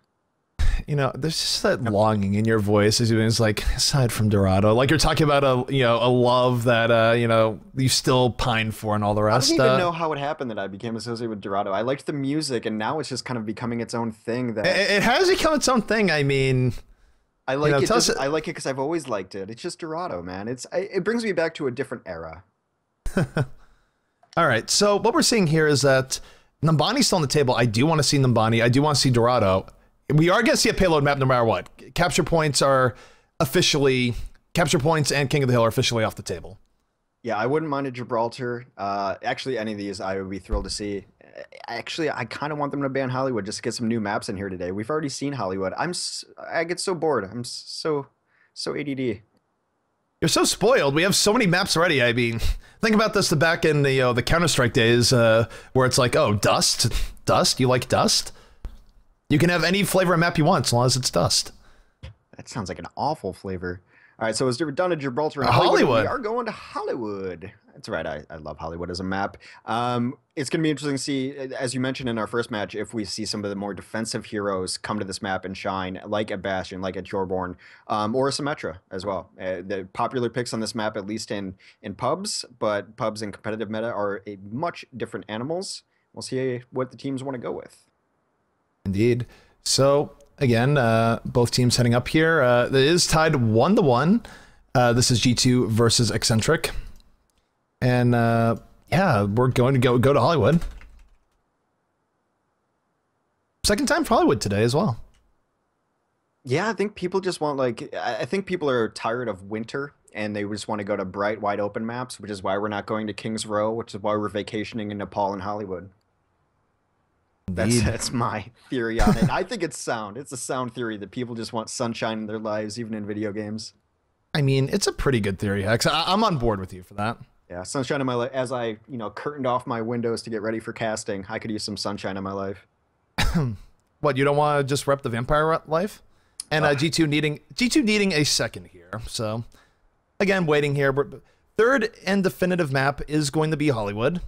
You know, there's just that longing in your voice as you it's like, aside from Dorado, like you're talking about a love that you know, you still pine for and all the rest. I don't even know how it happened that I became associated with Dorado. I liked the music, and now it's just kind of becoming its own thing. That it has become its own thing. I mean, I like it. I like it because I've always liked it. It's just Dorado, man. It brings me back to a different era. All right, so what we're seeing here is that Numbani's still on the table. I do want to see Numbani. I do want to see Dorado. We are going to see a payload map no matter what. Capture points and King of the Hill are officially off the table. Yeah, I wouldn't mind a Gibraltar. Actually, any of these I would be thrilled to see. Actually, I kind of want them to ban Hollywood just to get some new maps in here today. We've already seen Hollywood. I get so bored. I'm so ADD. You're so spoiled. We have so many maps already. I mean, think about this back in the Counter-Strike days where it's like, oh, Dust? Dust? You like Dust? You can have any flavor of map you want as long as it's Dust. That sounds like an awful flavor. All right, so as we're done to Gibraltar and Hollywood, we are going to Hollywood. That's right. I love Hollywood as a map. It's going to be interesting to see, as you mentioned in our first match, if we see some of the more defensive heroes come to this map and shine, like at Bastion, like at Jorborn, or Symmetra as well. The popular picks on this map, at least in pubs, but pubs in competitive meta are much different animals. We'll see what the teams want to go with. Indeed. So again, both teams heading up here. It is tied 1-1. This is G2 versus Eccentric. And yeah, we're going to go to Hollywood. Second time for Hollywood today as well. Yeah, I think people just want I think people are tired of winter and they just want to go to bright, wide open maps, which is why we're not going to Kings Row, which is why we're vacationing in Nepal and Hollywood. That's my theory on it. I think it's sound. It's a sound theory that people just want sunshine in their lives, even in video games. I mean, it's a pretty good theory, Hex. I'm on board with you for that. Yeah, sunshine in my life. As I, curtained off my windows to get ready for casting, I could use some sunshine in my life. What, you don't want to just rep the vampire life? And G2 needing a second here. So, again, waiting here. But third and definitive map is going to be Hollywood.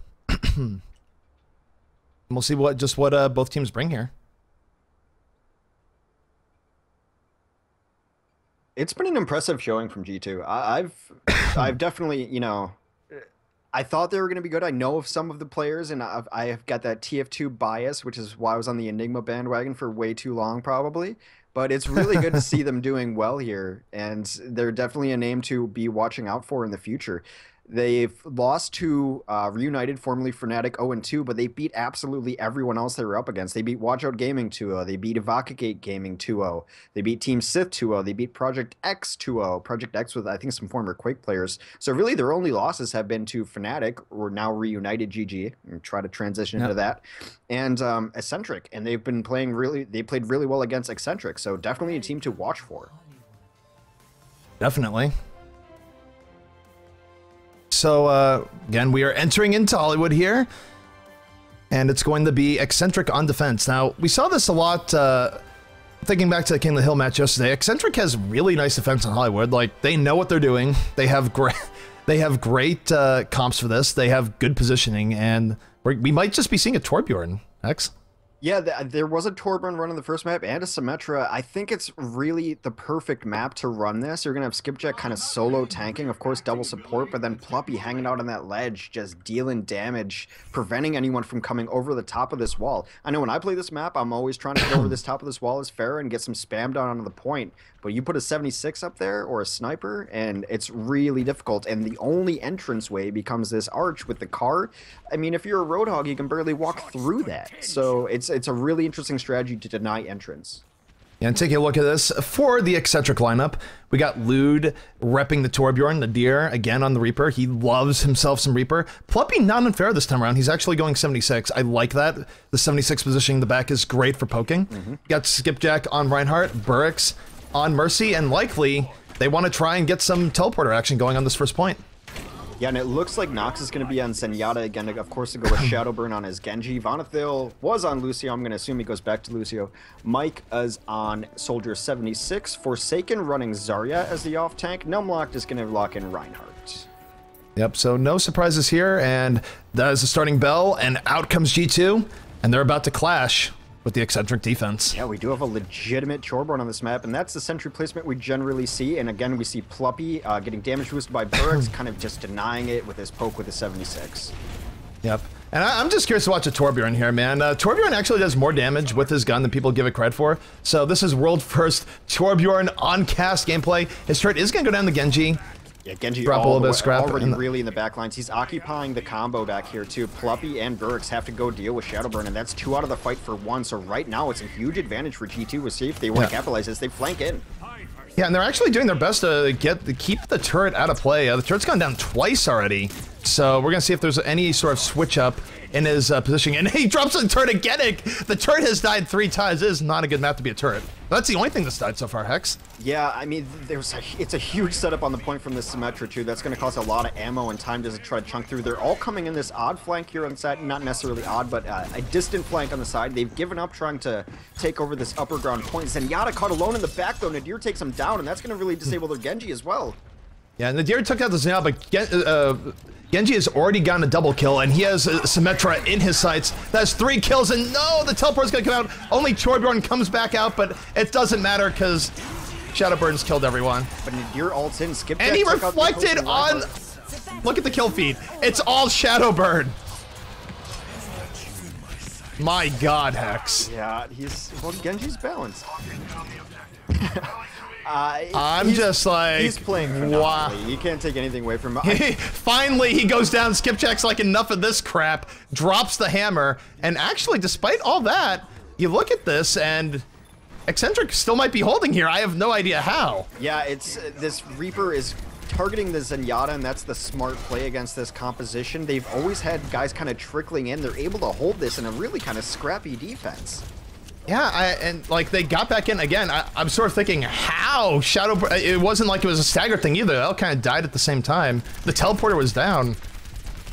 We'll see what both teams bring here. It's been an impressive showing from G2. I've definitely, I thought they were going to be good. I know of some of the players, and I've got that TF2 bias, which is why I was on the Enigma bandwagon for way too long, probably. But it's really good to see them doing well here, and they're definitely a name to be watching out for in the future. They've lost to Reunited, formerly Fnatic 0-2, but they beat absolutely everyone else they were up against. They beat Watch Out Gaming 2-0. They beat Evocagate Gaming 2-0. They beat Team Sith 2-0. They beat Project X 2-0. Project X with, I think, some former Quake players. So really their only losses have been to Fnatic, or now Reunited GG, and try to transition into that, and Eccentric. And they've been playing they played really well against Eccentric. So definitely a team to watch for. Definitely. So, again, we are entering into Hollywood here, and it's going to be Eccentric on defense. Now, we saw this a lot, thinking back to the King of the Hill match yesterday. Eccentric has really nice defense on Hollywood. Like, they know what they're doing. They have great comps for this. They have good positioning, and we might just be seeing a Torbjorn, X. Yeah, there was a Torbjorn run on the first map and a Symmetra. I think it's really the perfect map to run this. You're going to have Skipjack kind of solo tanking, of course, double support, but then Pluppy hanging out on that ledge, just dealing damage, preventing anyone from coming over the top of this wall. I know when I play this map, I'm always trying to get over this top of this wall as Pharah and get some spam down onto the point. But you put a 76 up there or a sniper, and it's really difficult. And the only entranceway becomes this arch with the car. I mean, if you're a Roadhog, you can barely walk through that. So it's a really interesting strategy to deny entrance. Yeah, and taking a look at this, for the Eccentric lineup, we got Lude repping the Torbjorn, the Deer, again on the Reaper. He loves himself some Reaper. Pluppy not unfair this time around. He's actually going 76. I like that. The 76 positioning in the back is great for poking. Got Skipjack on Reinhardt, Burix on Mercy, and likely they want to try and get some teleporter action going on this first point. Yeah, and it looks like Nox is going to be on Zenyatta again, of course, to go with Shadowburn on his Genji. Vonathil was on Lucio. I'm going to assume he goes back to Lucio. Mike is on Soldier 76. Forsaken running Zarya as the off-tank. Numlocked is going to lock in Reinhardt. Yep, so no surprises here, and that is the starting bell, and out comes G2, and they're about to clash with the Eccentric defense. Yeah, we do have a legitimate Torbjorn on this map, and that's the sentry placement we generally see. And again, we see Pluppy getting damage boosted by Burix, kind of just denying it with his poke with the 76. Yep. And I'm just curious to watch a Torbjorn here, man. Torbjorn actually does more damage with his gun than people give it credit for. So this is world first Torbjorn on cast gameplay. His turret is going to go down the Genji. Yeah, Genji drop a little bit of scrap already really in the back lines. He's occupying the combo back here too. Pluppy and Burix have to go deal with Shadowburn, and that's 2 out of the fight for 1. So right now it's a huge advantage for G2 with see if they want to capitalize this. They flank in. Yeah, and they're actually doing their best to keep the turret out of play. The turret's gone down twice already. So we're going to see if there's any sort of switch up in his positioning. And he drops the turret again. The turret has died 3 times. This is not a good map to be a turret. That's the only thing that's died so far, Hex. Yeah, I mean, it's a huge setup on the point from this Symmetra too. That's going to cost a lot of ammo and time to try to chunk through. They're all coming in this odd flank here on the side. Not necessarily odd, but a distant flank on the side. They've given up trying to take over this upper ground point. Zenyatta caught alone in the back though. Nadir takes him down, and that's going to really disable their Genji as well. Yeah, Nadir took out the Zenyatta, but Genji has already gotten a double kill, and he has Symmetra in his sights. That's 3 kills, and no, the teleport's gonna come out. Only Torbjorn comes back out, but it doesn't matter because Shadowburn's killed everyone. But Nadir ults in, Skipjack, and he reflected on. Look at the kill feed. It's all Shadowburn. My God, Hex. Yeah, Genji's balanced. I'm just like, he's playing phenomenally. Wow. You can't take anything away from him. Finally, he goes down. Skipjack's like, enough of this crap. Drops the hammer, and actually, despite all that, you look at this, and Eccentric still might be holding here. I have no idea how. Yeah, it's this Reaper is targeting the Zenyatta, and that's the smart play against this composition. They've always had guys kind of trickling in. They're able to hold this in a really kind of scrappy defense. Yeah, and like they got back in again. I'm sort of thinking, how Shadowburn? It wasn't like it was a staggered thing either. They all kind of died at the same time. The teleporter was down.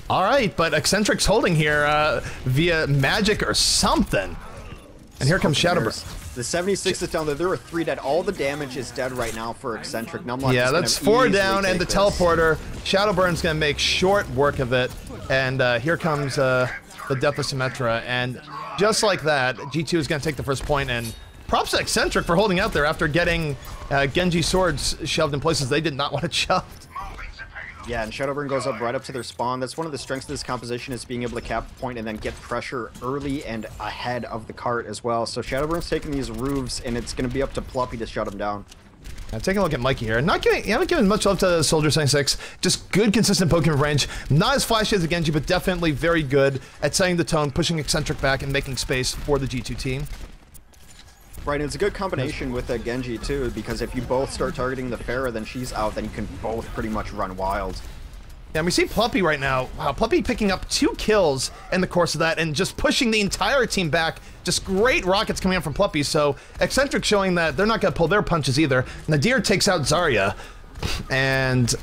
All right, but Eccentric's holding here via magic or something. And here comes Shadowburn. The 76 is down there. There are 3 dead. All the damage is dead right now for Eccentric. Numlock yeah, that's 4 down, and the teleporter. Shadowburn's gonna make short work of it. And here comes the death of Symmetra, and just like that, G2 is going to take the first point, and props to Eccentric for holding out there after getting Genji swords shoved in places they did not want it shoved. Yeah, and Shadowburn goes up right up to their spawn. That's one of the strengths of this composition, is being able to cap the point and then get pressure early and ahead of the cart as well. So Shadowburn's taking these roofs, and it's going to be up to Pluppy to shut him down. Now taking a look at Mikey here. You haven't given much love to Soldier 76. Just good, consistent poking range. Not as flashy as the Genji, but definitely very good at setting the tone, pushing Eccentric back, and making space for the G2 team. Right, and it's a good combination with Genji too, because if you both start targeting the Pharah, then she's out, then you can both pretty much run wild. Yeah, and we see Pluppy right now. Wow, Pluppy picking up 2 kills in the course of that and just pushing the entire team back. Just great rockets coming out from Pluppy, so Eccentric showing that they're not going to pull their punches either. Nadir takes out Zarya, and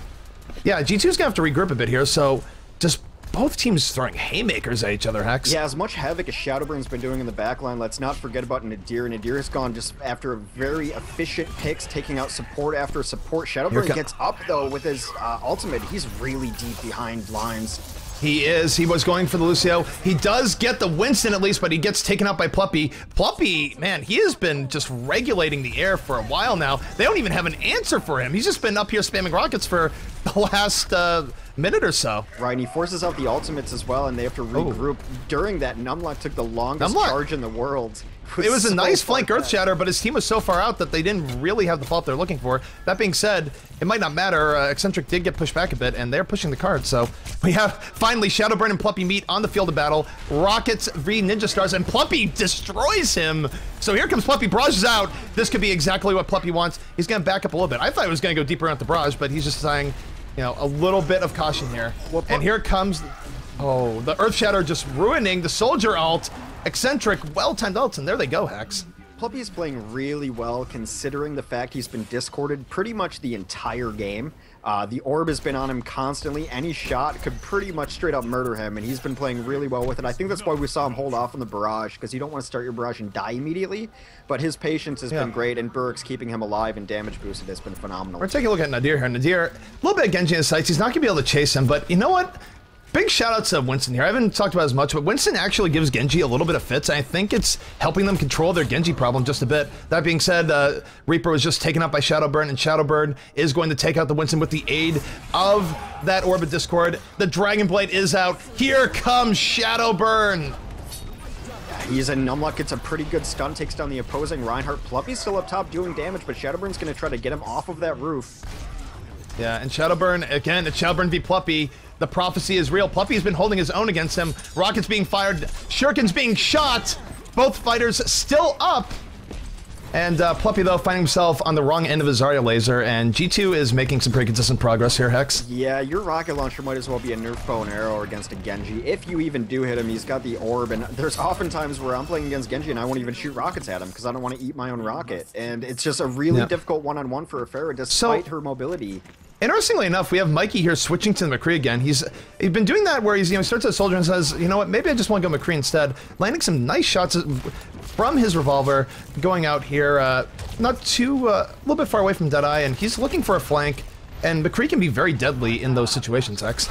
yeah, G2's going to have to regroup a bit here, so just both teams throwing haymakers at each other, Hex. Yeah, as much havoc as Shadowburn's been doing in the backline, let's not forget about Nadir. Nadir has gone just after very efficient picks, taking out support after support. Shadowburn gets up, though, with his ultimate. He's really deep behind lines. He is. He was going for the Lucio. He does get the Winston at least, but he gets taken out by Pluppy. Pluppy, man, he has been just regulating the air for a while now. They don't even have an answer for him. He's just been up here spamming rockets for the last minute or so. Right, and he forces out the ultimates as well, and they have to regroup. During that, Numlock took the longest charge in the world. It was a nice flank Earth Shatter, but his team was so far out that they didn't really have the fault they're looking for. That being said, it might not matter. Eccentric did get pushed back a bit, and they're pushing the card. So we have finally Shadowburn and Pluppy meet on the field of battle. Rockets v Ninja Stars, and Pluppy destroys him. So here comes Pluppy. Barrage is out. This could be exactly what Pluppy wants. He's going to back up a little bit. I thought he was going to go deeper at the barrage, but he's just saying, you know, a little bit of caution here. Well, and here comes, oh, the Earth Shatter just ruining the Soldier ult. Eccentric, well-timed ults, and there they go, Hex. Pluppy is playing really well, considering the fact he's been discorded pretty much the entire game. The orb has been on him constantly. Any shot could pretty much straight up murder him, and he's been playing really well with it. I think that's why we saw him hold off on the barrage, because you don't want to start your barrage and die immediately. But his patience has been great, and Burks keeping him alive and damage boosted has been phenomenal. We're taking a look at Nadir here. Nadir, a little bit of Genji in his sights. He's not going to be able to chase him, but you know what? Big shout outs to Winston here. I haven't talked about it as much, but Winston actually gives Genji a little bit of fits. I think it's helping them control their Genji problem just a bit. That being said, Reaper was just taken out by Shadowburn, and Shadowburn is going to take out the Winston with the aid of that Orb of Discord. The Dragon Blade is out. Here comes Shadowburn. He's a Numlock, gets a pretty good stun, takes down the opposing Reinhardt. Pluppy's still up top doing damage, but Shadowburn's going to try to get him off of that roof. Yeah, and Shadowburn, again, it's Shadowburn v Pluppy. The prophecy is real. Pluppy's been holding his own against him. Rockets being fired. Shuriken's being shot. Both fighters still up. And Pluppy, though, finding himself on the wrong end of his Zarya laser, and G2 is making some pretty consistent progress here, Hex. Yeah, your rocket launcher might as well be a Nerf bow and arrow against a Genji. If you even do hit him, he's got the orb, and there's often times where I'm playing against Genji and I won't even shoot rockets at him because I don't want to eat my own rocket. And it's just a really difficult one-on-one for a Pharah, despite her mobility. Interestingly enough, we have Mikey here switching to the McCree again. He's been doing that where he starts at Soldier and says, you know what, maybe I just want to go McCree instead. Landing some nice shots from his revolver, going out here, not too, a little bit far away from Deadeye, and he's looking for a flank, and McCree can be very deadly in those situations, X.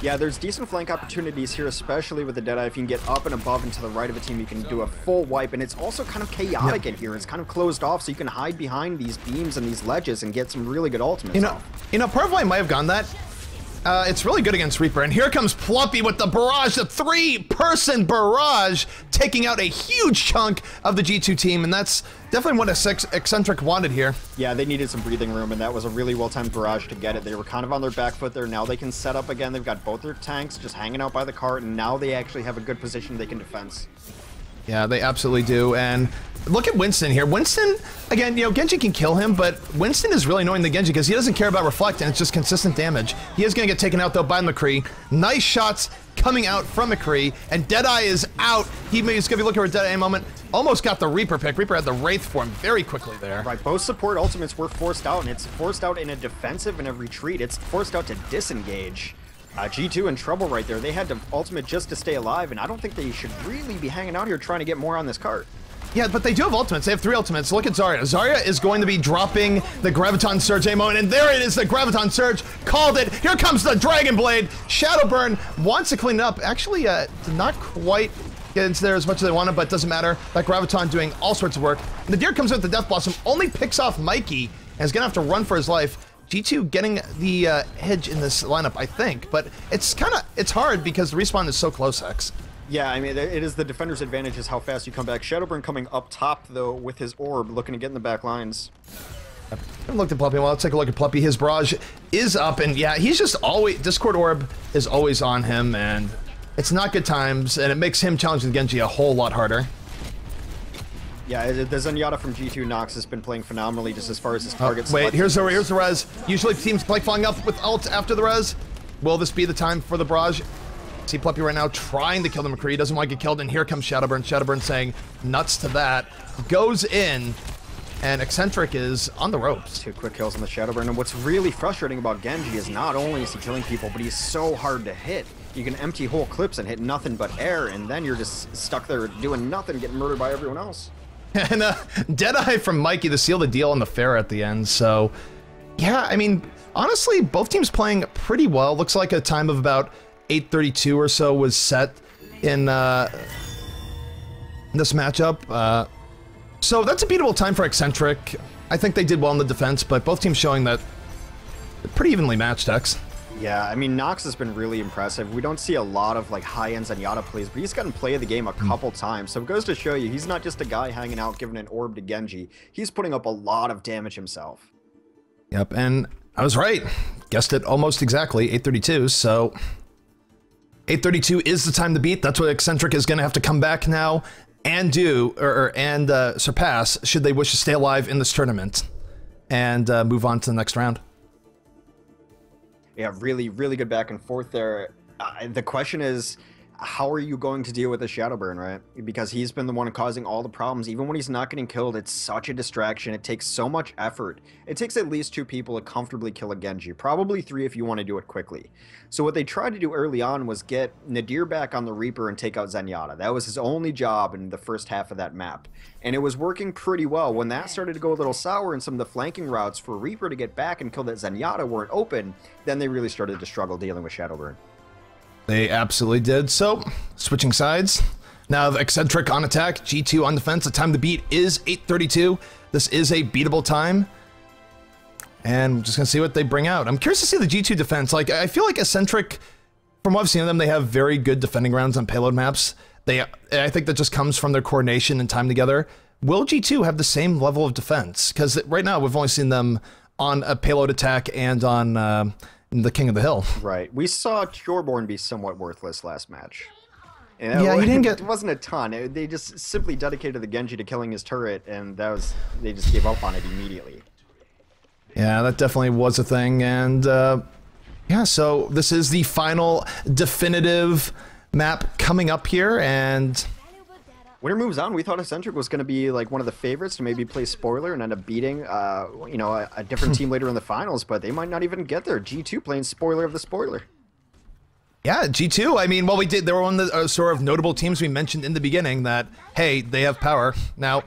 Yeah, there's decent flank opportunities here, especially with the Deadeye. If you can get up and above and to the right of a team, you can do a full wipe, and it's also kind of chaotic in here. It's kind of closed off, so you can hide behind these beams and these ledges and get some really good ultimates off. You know, part of why I might have gone that, it's really good against Reaper, and here comes Pluppy with the barrage, the 3-person barrage, taking out a huge chunk of the G2 team, and that's definitely what Eccentric wanted here. Yeah, they needed some breathing room, and that was a really well-timed barrage to get it. They were kind of on their back foot there. Now they can set up again. They've got both their tanks just hanging out by the cart, and now they actually have a good position they can defense. Yeah, they absolutely do, and look at Winston here. Winston, again, you know, Genji can kill him, but Winston is really annoying the Genji because he doesn't care about Reflect, and it's just consistent damage. He is going to get taken out, though, by McCree. Nice shots coming out from McCree, and Deadeye is out. He's going to be looking for a Deadeye in a moment. Almost got the Reaper pick. Reaper had the Wraith form very quickly there. Right, both support ultimates were forced out, and it's forced out in a defensive and a retreat. It's forced out to disengage. G2 in trouble right there. They had to ultimate just to stay alive, and I don't think they should really be hanging out here trying to get more on this cart. Yeah, but they do have ultimates. They have 3 ultimates. Look at Zarya. Zarya is going to be dropping the Graviton Surge a moment, and there it is, the Graviton Surge. Called it. Here comes the Dragon Blade. Shadowburn wants to clean it up. Actually, did not quite get into there as much as they wanted, but it doesn't matter. That Graviton doing all sorts of work. And the Deer comes with the Death Blossom, only picks off Mikey, and is going to have to run for his life. G2 getting the edge in this lineup, I think, but it's hard because the respawn is so close, X. Yeah, I mean, it is the defender's advantage is how fast you come back. Shadowburn coming up top, though, with his orb, looking to get in the back lines. I haven't looked at Pluppy. Well, let's take a look at Pluppy. His barrage is up, and yeah, he's just always... Discord orb is always on him, and it's not good times, and it makes him challenging Genji a whole lot harder. Yeah, the Zenyatta from G2 Nox has been playing phenomenally just as far as his targets. Wait, here's the res. Usually teams like falling up with ult after the res. Will this be the time for the barrage? See Pluppy right now trying to kill the McCree. Doesn't want to get killed, and here comes Shadowburn. Shadowburn saying nuts to that. Goes in, and Eccentric is on the ropes. 2 quick kills on the Shadowburn, and what's really frustrating about Genji is not only is he killing people, but he's so hard to hit. You can empty whole clips and hit nothing but air, and then you're just stuck there doing nothing, getting murdered by everyone else. And Deadeye from Mikey to seal the deal on the fair at the end. So, yeah, I mean, honestly, both teams playing pretty well. Looks like a time of about 8:32 or so was set in this matchup. So that's a beatable time for Eccentric. I think they did well in the defense, but both teams showing that they're pretty evenly matched, X. Yeah, I mean, Nox has been really impressive. We don't see a lot of, like, high-end Zenyatta plays, but he's gotten play of the game a couple times. So it goes to show you, he's not just a guy hanging out giving an orb to Genji. He's putting up a lot of damage himself. Yep, and I was right. Guessed it almost exactly, 8:32, so... 8:32 is the time to beat. That's what Eccentric is going to have to come back now and do, and surpass, should they wish to stay alive in this tournament and move on to the next round. Yeah, really, really good back and forth there. The question is, how are you going to deal with the Shadowburn, right? Because he's been the one causing all the problems. Even when he's not getting killed, it's such a distraction. It takes so much effort. It takes at least 2 people to comfortably kill a Genji. Probably 3 if you want to do it quickly. So what they tried to do early on was get Nadir back on the Reaper and take out Zenyatta. That was his only job in the first half of that map. And it was working pretty well. When that started to go a little sour and some of the flanking routes for Reaper to get back and kill that Zenyatta weren't open, then they really started to struggle dealing with Shadowburn. They absolutely did. So, switching sides. Now, the Eccentric on attack, G2 on defense. The time to beat is 8:32. This is a beatable time. And I'm just going to see what they bring out. I'm curious to see the G2 defense. Like, I feel like Eccentric, from what I've seen of them, they have very good defending rounds on payload maps. I think that just comes from their coordination and time together. Will G2 have the same level of defense? Because right now, we've only seen them on a payload attack and on... the King of the Hill. Right. We saw Shoreborn be somewhat worthless last match. And yeah, he didn't get... It wasn't a ton. They just simply dedicated the Genji to killing his turret, and that was... They just gave up on it immediately. Yeah, that definitely was a thing, and... yeah, so this is the final definitive map coming up here, and... Winner moves on. We thought Eccentric was going to be like one of the favorites to maybe play spoiler and end up beating, you know, a different team later in the finals, but they might not even get there. G2 playing spoiler of the spoiler. Yeah, G2. I mean, well, we did. They were one of the sort of notable teams we mentioned in the beginning that, hey, they have power. Now,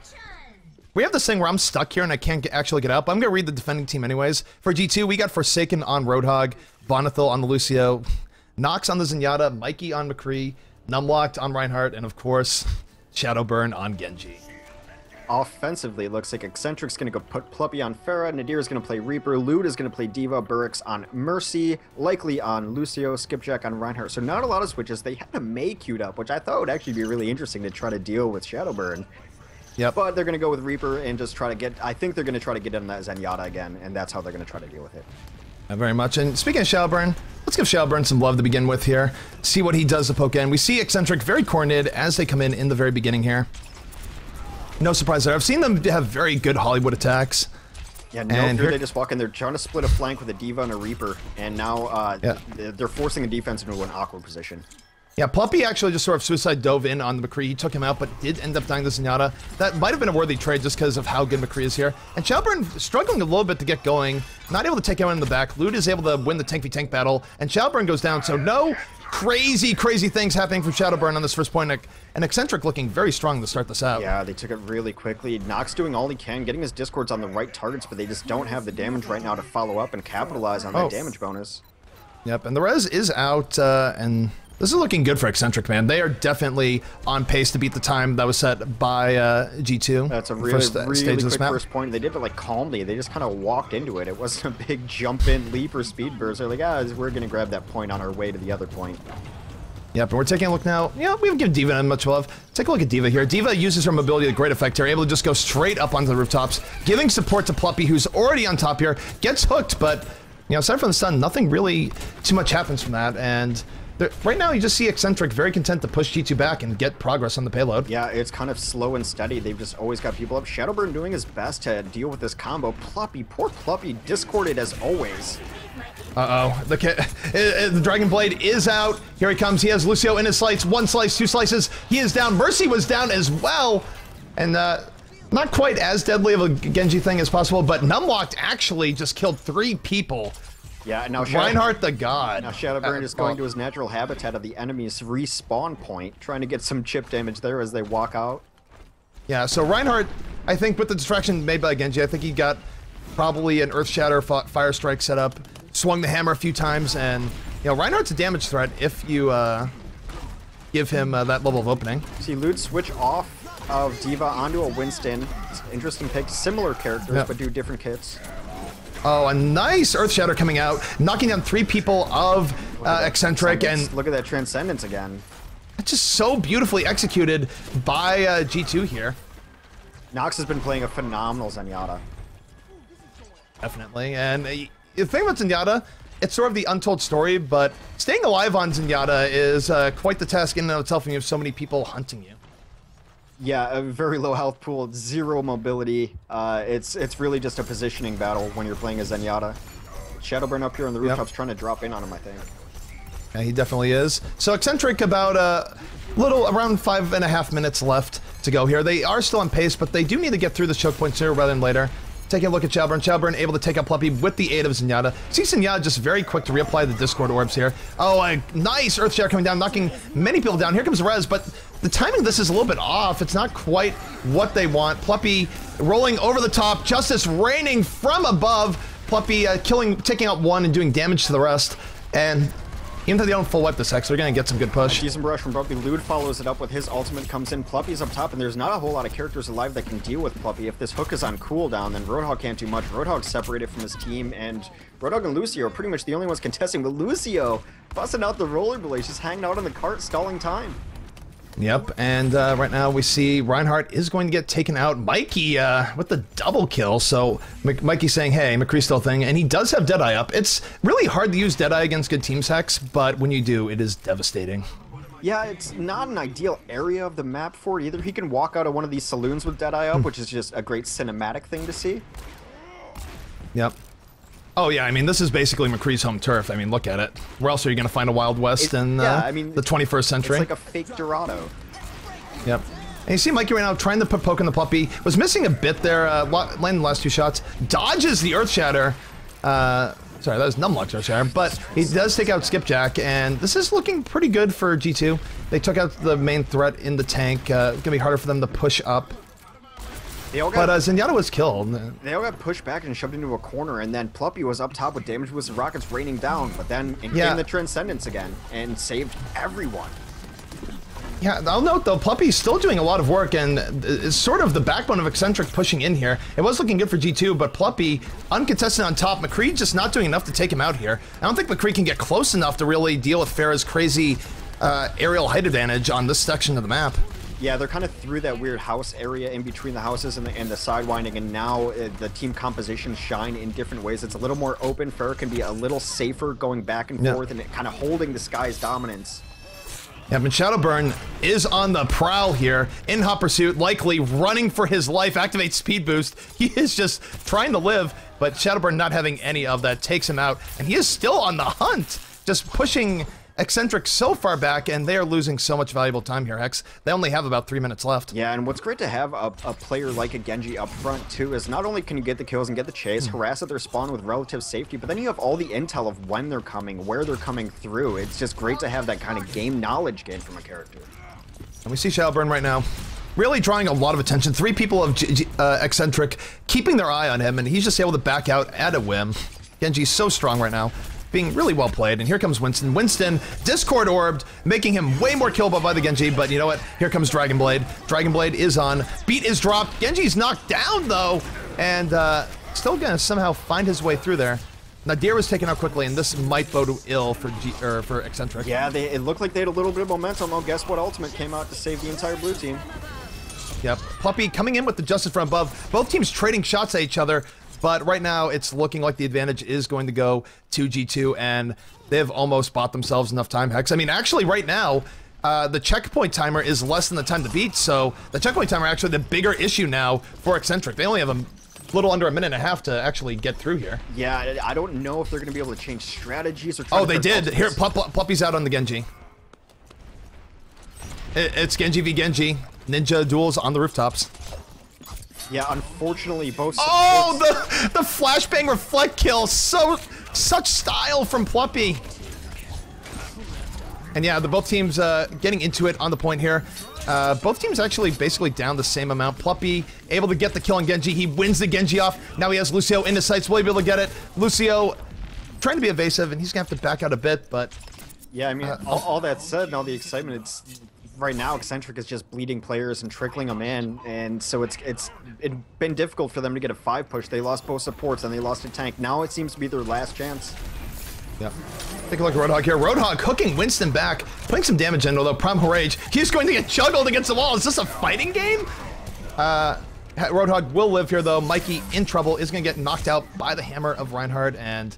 we have this thing where I'm stuck here and I can't actually get out, but I'm going to read the defending team anyways. For G2, we got Forsaken on Roadhog, Bonathil on the Lucio, Nox on the Zenyatta, Mikey on McCree, Numlocked on Reinhardt, and of course... Shadowburn on Genji. Offensively, it looks like Eccentric's going to go put Pluppy on Pharah, Nadir is going to play Reaper, Lute is going to play Diva, Burix on Mercy, likely on Lucio, Skipjack on Reinhardt. So not a lot of switches. They had a Mei queued up, which I thought would actually be really interesting to try to deal with Shadowburn. Yep. But they're going to go with Reaper and just try to get... I think they're going to try to get in that Zenyatta again, and that's how they're going to try to deal with it. Very much. And speaking of Shadowburn, let's give Shadowburn some love to begin with here. See what he does to poke in. We see Eccentric very coordinated as they come in the very beginning here. No surprise there. I've seen them have very good Hollywood attacks. Yeah, no fear, they just walk in. They're trying to split a flank with a Diva and a Reaper, and now they're forcing the defense into an awkward position. Yeah, Pluppy actually just sort of suicide dove in on the McCree. He took him out, but did end up dying to Zenyatta. That might have been a worthy trade just because of how good McCree is here. And Shadowburn struggling a little bit to get going, not able to take him in the back. Lute is able to win the tank v tank battle, and Shadowburn goes down. So no crazy things happening from Shadowburn on this first point. And Eccentric looking very strong to start this out. Yeah, they took it really quickly. Nox doing all he can, getting his Discords on the right targets, but they just don't have the damage right now to follow up and capitalize on that damage bonus. Yep, and the res is out, and This is looking good for Eccentric, man. They are definitely on pace to beat the time that was set by G2. That's a really quick first point. They did it like calmly. They just kind of walked into it. It wasn't a big jump in, leap, or speed burst. They're like, we're going to grab that point on our way to the other point. Yep, and we're taking a look now. Yeah, we haven't given D.Va much love. Take a look at D.Va here. D.Va uses her mobility to great effect here, able to just go straight up onto the rooftops, giving support to Pluppy, who's already on top here. Gets hooked, but, aside from the stun, nothing really too much happens from that, and right now you just see Eccentric very content to push G2 back and get progress on the payload. Yeah, it's kind of slow and steady. They've just always got people up. Shadowburn doing his best to deal with this combo. Pluppy, poor Pluppy, discorded as always. Uh-oh. The Dragon Blade is out. Here he comes. He has Lucio in his sights. 1 slice, 2 slices. He is down. Mercy was down as well. And not quite as deadly of a Genji thing as possible, but Numlocked actually just killed 3 people. Yeah, now Reinhardt the God. Now Shadowburn is going to his natural habitat of the enemy's respawn point, trying to get some chip damage there as they walk out. Yeah, so Reinhardt, I think with the distraction made by Genji, I think he got probably an Earth Shatter Fire Strike set up, swung the hammer a few times, and Reinhardt's a damage threat if you give him that level of opening. See, Lute switch off of D.Va onto a Winston. Interesting pick, similar characters, but do different kits. Oh, a nice Earth Shatter coming out, knocking down 3 people of Eccentric, and look at that Transcendence again. It's just so beautifully executed by G2 here. Nox has been playing a phenomenal Zenyatta. Definitely, and the thing about Zenyatta, it's sort of the untold story, but staying alive on Zenyatta is quite the task in and of itself when you have so many people hunting you. Yeah, a very low health pool, 0 mobility. It's really just a positioning battle when you're playing a Zenyatta. Shadowburn up here on the rooftops trying to drop in on him, I think. Yeah, he definitely is. So Eccentric about around 5.5 minutes left to go here. They are still on pace, but they do need to get through the choke point sooner rather than later. Taking a look at Shadowburn. Shadowburn able to take out Pluppy with the aid of Zenyatta. See Zenyatta just very quick to reapply the Discord orbs here. Oh, a nice Earth Shatter coming down, knocking many people down. Here comes Rez, but the timing of this is a little bit off. It's not quite what they want. Pluppy rolling over the top. Justice raining from above. Pluppy taking out 1 and doing damage to the rest. And even though they don't full wipe this Hex, they're going to get some good push. Decent brush from Pluppy. Lude follows it up with his ultimate, comes in. Pluppy's up top, and there's not a whole lot of characters alive that can deal with Pluppy. If this hook is on cooldown, then Roadhog can't do much. Roadhog's separated from his team, and Roadhog and Lucio are pretty much the only ones contesting. But Lucio busting out the rollerblades, just hanging out on the cart, stalling time. Yep, and right now we see Reinhardt is going to get taken out. Mikey with the double kill, so Mikey saying, hey, McCree still thing, and he does have Deadeye up. It's really hard to use Deadeye against good teams, Hex, but when you do, it is devastating. Yeah, it's not an ideal area of the map for it either. He can walk out of one of these saloons with Deadeye up, which is just a great cinematic thing to see. Yep. Oh yeah, I mean, this is basically McCree's home turf. I mean, look at it. Where else are you going to find a Wild West in the 21st century? It's like a fake Dorado. Yep. And you see Mikey right now trying to put poke in the Pluppy. Was missing a bit there, landing the last 2 shots. Dodges the Earth Shatter. Sorry, that was Numlock's Earth Shatter. But he does take out Skipjack, and this is looking pretty good for G2. They took out the main threat in the tank. It's going to be harder for them to push up. But Zenyatta was killed. They all got pushed back and shoved into a corner, and then Pluppy was up top with damage with rockets raining down, but then it came the Transcendence again and saved everyone. Yeah, I'll note though, Pluppy's still doing a lot of work and is sort of the backbone of Eccentric pushing in here. It was looking good for G2, but Pluppy uncontested on top. McCree just not doing enough to take him out here. I don't think McCree can get close enough to really deal with Pharah's crazy aerial height advantage on this section of the map. Yeah, they're kind of through that weird house area in between the houses and the sidewinding, and now the team compositions shine in different ways. It's a little more open. Pharah can be a little safer going back and forth and kind of holding the sky's dominance. Yeah, but Shadowburn is on the prowl here, in hot pursuit, likely running for his life, activates speed boost. He is just trying to live, but Shadowburn not having any of that takes him out, and he is still on the hunt, just pushing Eccentric so far back, and they are losing so much valuable time here, Hex. They only have about 3 minutes left. Yeah, and what's great to have a player like a Genji up front, too, is not only can you get the kills and get the chase, harass at their spawn with relative safety, but then you have all the intel of when they're coming, where they're coming through. It's just great to have that kind of game knowledge gained from a character. And we see Shadowburn right now really drawing a lot of attention. 3 people of Eccentric keeping their eye on him, and he's just able to back out at a whim. Genji's so strong right now. being really well played. And here comes Winston. Winston, Discord orbed, making him way more killable by the Genji. But you know what? Here comes Dragon Blade. Dragon Blade is on. Beat is dropped. Genji's knocked down, though. And still going to somehow find his way through there. Nadir was taken out quickly, and this might bode ill for Eccentric. Yeah, it looked like they had a little bit of momentum. Oh, guess what? Ultimate came out to save the entire blue team. Yep. Puppey coming in with the Justice from above. Both teams trading shots at each other, but right now it's looking like the advantage is going to go to G2, and they've almost bought themselves enough time, Hex. I mean, actually, right now, the checkpoint timer is less than the time to beat, so the checkpoint timer actually the bigger issue now for Eccentric. They only have a little under a minute and a half to actually get through here. Yeah, I don't know if they're going to be able to change strategies or try Oh, they did. Here, Puppey's out on the Genji. It's Genji v Genji. Ninja duels on the rooftops. Yeah, unfortunately, both. Oh, the flashbang reflect kill. Such style from Pluppy. And yeah, both teams getting into it on the point here. Both teams actually basically down the same amount. Pluppy able to get the kill on Genji. He wins the Genji off. Now he has Lucio in his sights. Will he be able to get it? Lucio trying to be evasive, and he's gonna have to back out a bit, but... Yeah, I mean, all that said and all the excitement, it's... Right now, Eccentric is just bleeding players and trickling them in, and so it's been difficult for them to get a 5 push. They lost both supports and they lost a tank. Now it seems to be their last chance. Yep. Take a look at Roadhog here. Roadhog hooking Winston back, putting some damage in, although Primal Rage, he's going to get juggled against the wall. Is this a fighting game? Roadhog will live here, though. Mikey in trouble, is going to get knocked out by the hammer of Reinhardt, and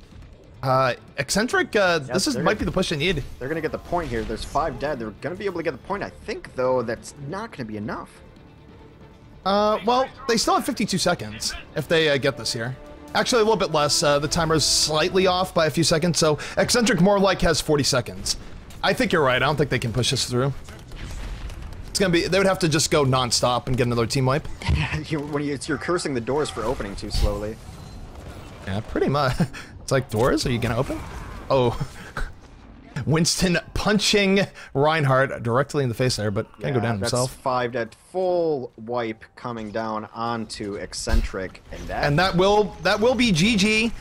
Eccentric, this might be the push they need. They're going to get the point here. There's 5 dead. They're going to be able to get the point. I think, though, that's not going to be enough. Well, they still have 52 seconds if they get this here. Actually, a little bit less. The timer's slightly off by a few seconds, so Eccentric more like has 40 seconds. I think you're right. I don't think they can push this through. It's gonna be, they would have to just go non-stop and get another team wipe. You're cursing the doors for opening too slowly. Yeah, pretty much. It's like, doors, are you gonna open? Oh. Winston punching Reinhardt directly in the face there, but can't go down himself. That's 5 dead, full wipe coming down onto Eccentric, and that will be GG.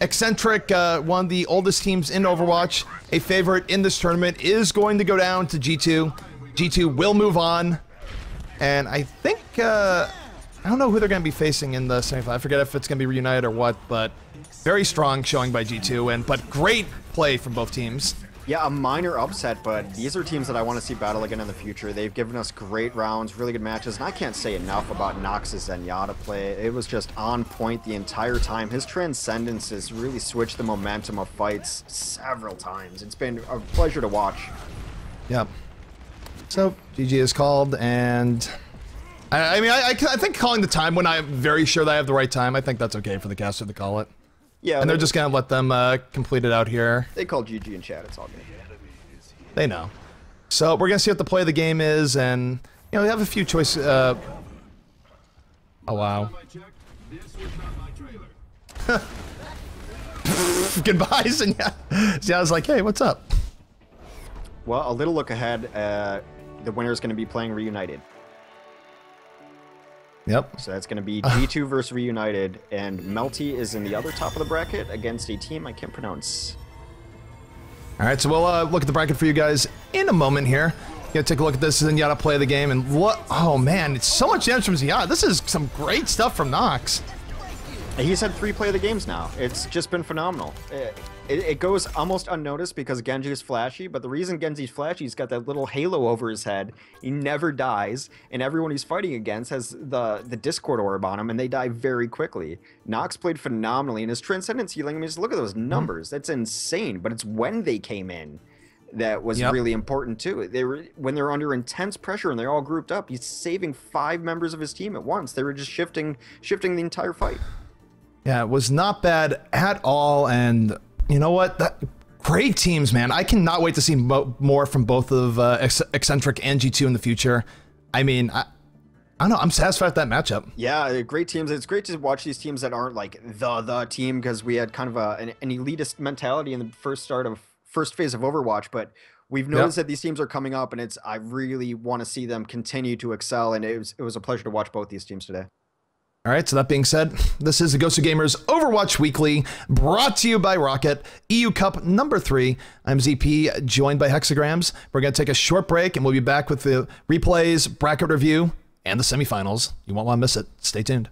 Eccentric, one of the oldest teams in Overwatch, a favorite in this tournament, is going to go down to G2. G2 will move on, and I think I don't know who they're going to be facing in the semifinal. I forget if it's going to be Reunited or what, but very strong showing by G2, but great play from both teams. Yeah, a minor upset, but these are teams that I want to see battle again in the future. They've given us great rounds, really good matches, and I can't say enough about Nox's Zenyatta play. It was just on point the entire time. His transcendence has really switched the momentum of fights several times. It's been a pleasure to watch. Yep. So, GG is called, and... I mean, I think calling the time when I'm very sure that I have the right time, I think that's okay for the caster to call it. Yeah, and they're just gonna let them complete it out here. They call GG in chat. It's all good. They know. So we're gonna see what the play of the game is, and you know they have a few choices. Oh wow. Goodbye, Zenyatta. So I was like, hey, what's up? Well, a little look ahead. The winner is going to be playing Reunited. Yep. So that's going to be G2 versus Reunited, and Melty is in the other top of the bracket against a team I can't pronounce. All right, so we'll look at the bracket for you guys in a moment here. Gonna take a look at this Zenyatta play of the game, and what? Oh man, it's so much damage from Zenyatta. This is some great stuff from Nox. He's had 3 play of the games now. It's just been phenomenal. It goes almost unnoticed because Genji is flashy, but the reason Genji's flashy, he's got that little halo over his head. He never dies, and everyone he's fighting against has the Discord orb on him, and they die very quickly. Nox played phenomenally, and his Transcendence healing, I mean, just look at those numbers. That's insane, but it's when they came in that was really important too. When they're under intense pressure and they're all grouped up, he's saving 5 members of his team at once. They were just shifting the entire fight. Yeah, it was not bad at all, and you know what? Great teams, man. I cannot wait to see more from both of Eccentric and G2 in the future. I mean, I don't know. I'm satisfied with that matchup. Yeah, great teams. It's great to watch these teams that aren't like the team, because we had kind of an elitist mentality in the first phase of Overwatch, but we've noticed that these teams are coming up, and I really want to see them continue to excel, and it was a pleasure to watch both these teams today. All right, so that being said, this is the GosuGamers Overwatch Weekly, brought to you by Rocket, EU Cup number 3. I'm ZP, joined by Hexagrams. We're going to take a short break, and we'll be back with the replays, bracket review, and the semifinals. You won't want to miss it. Stay tuned.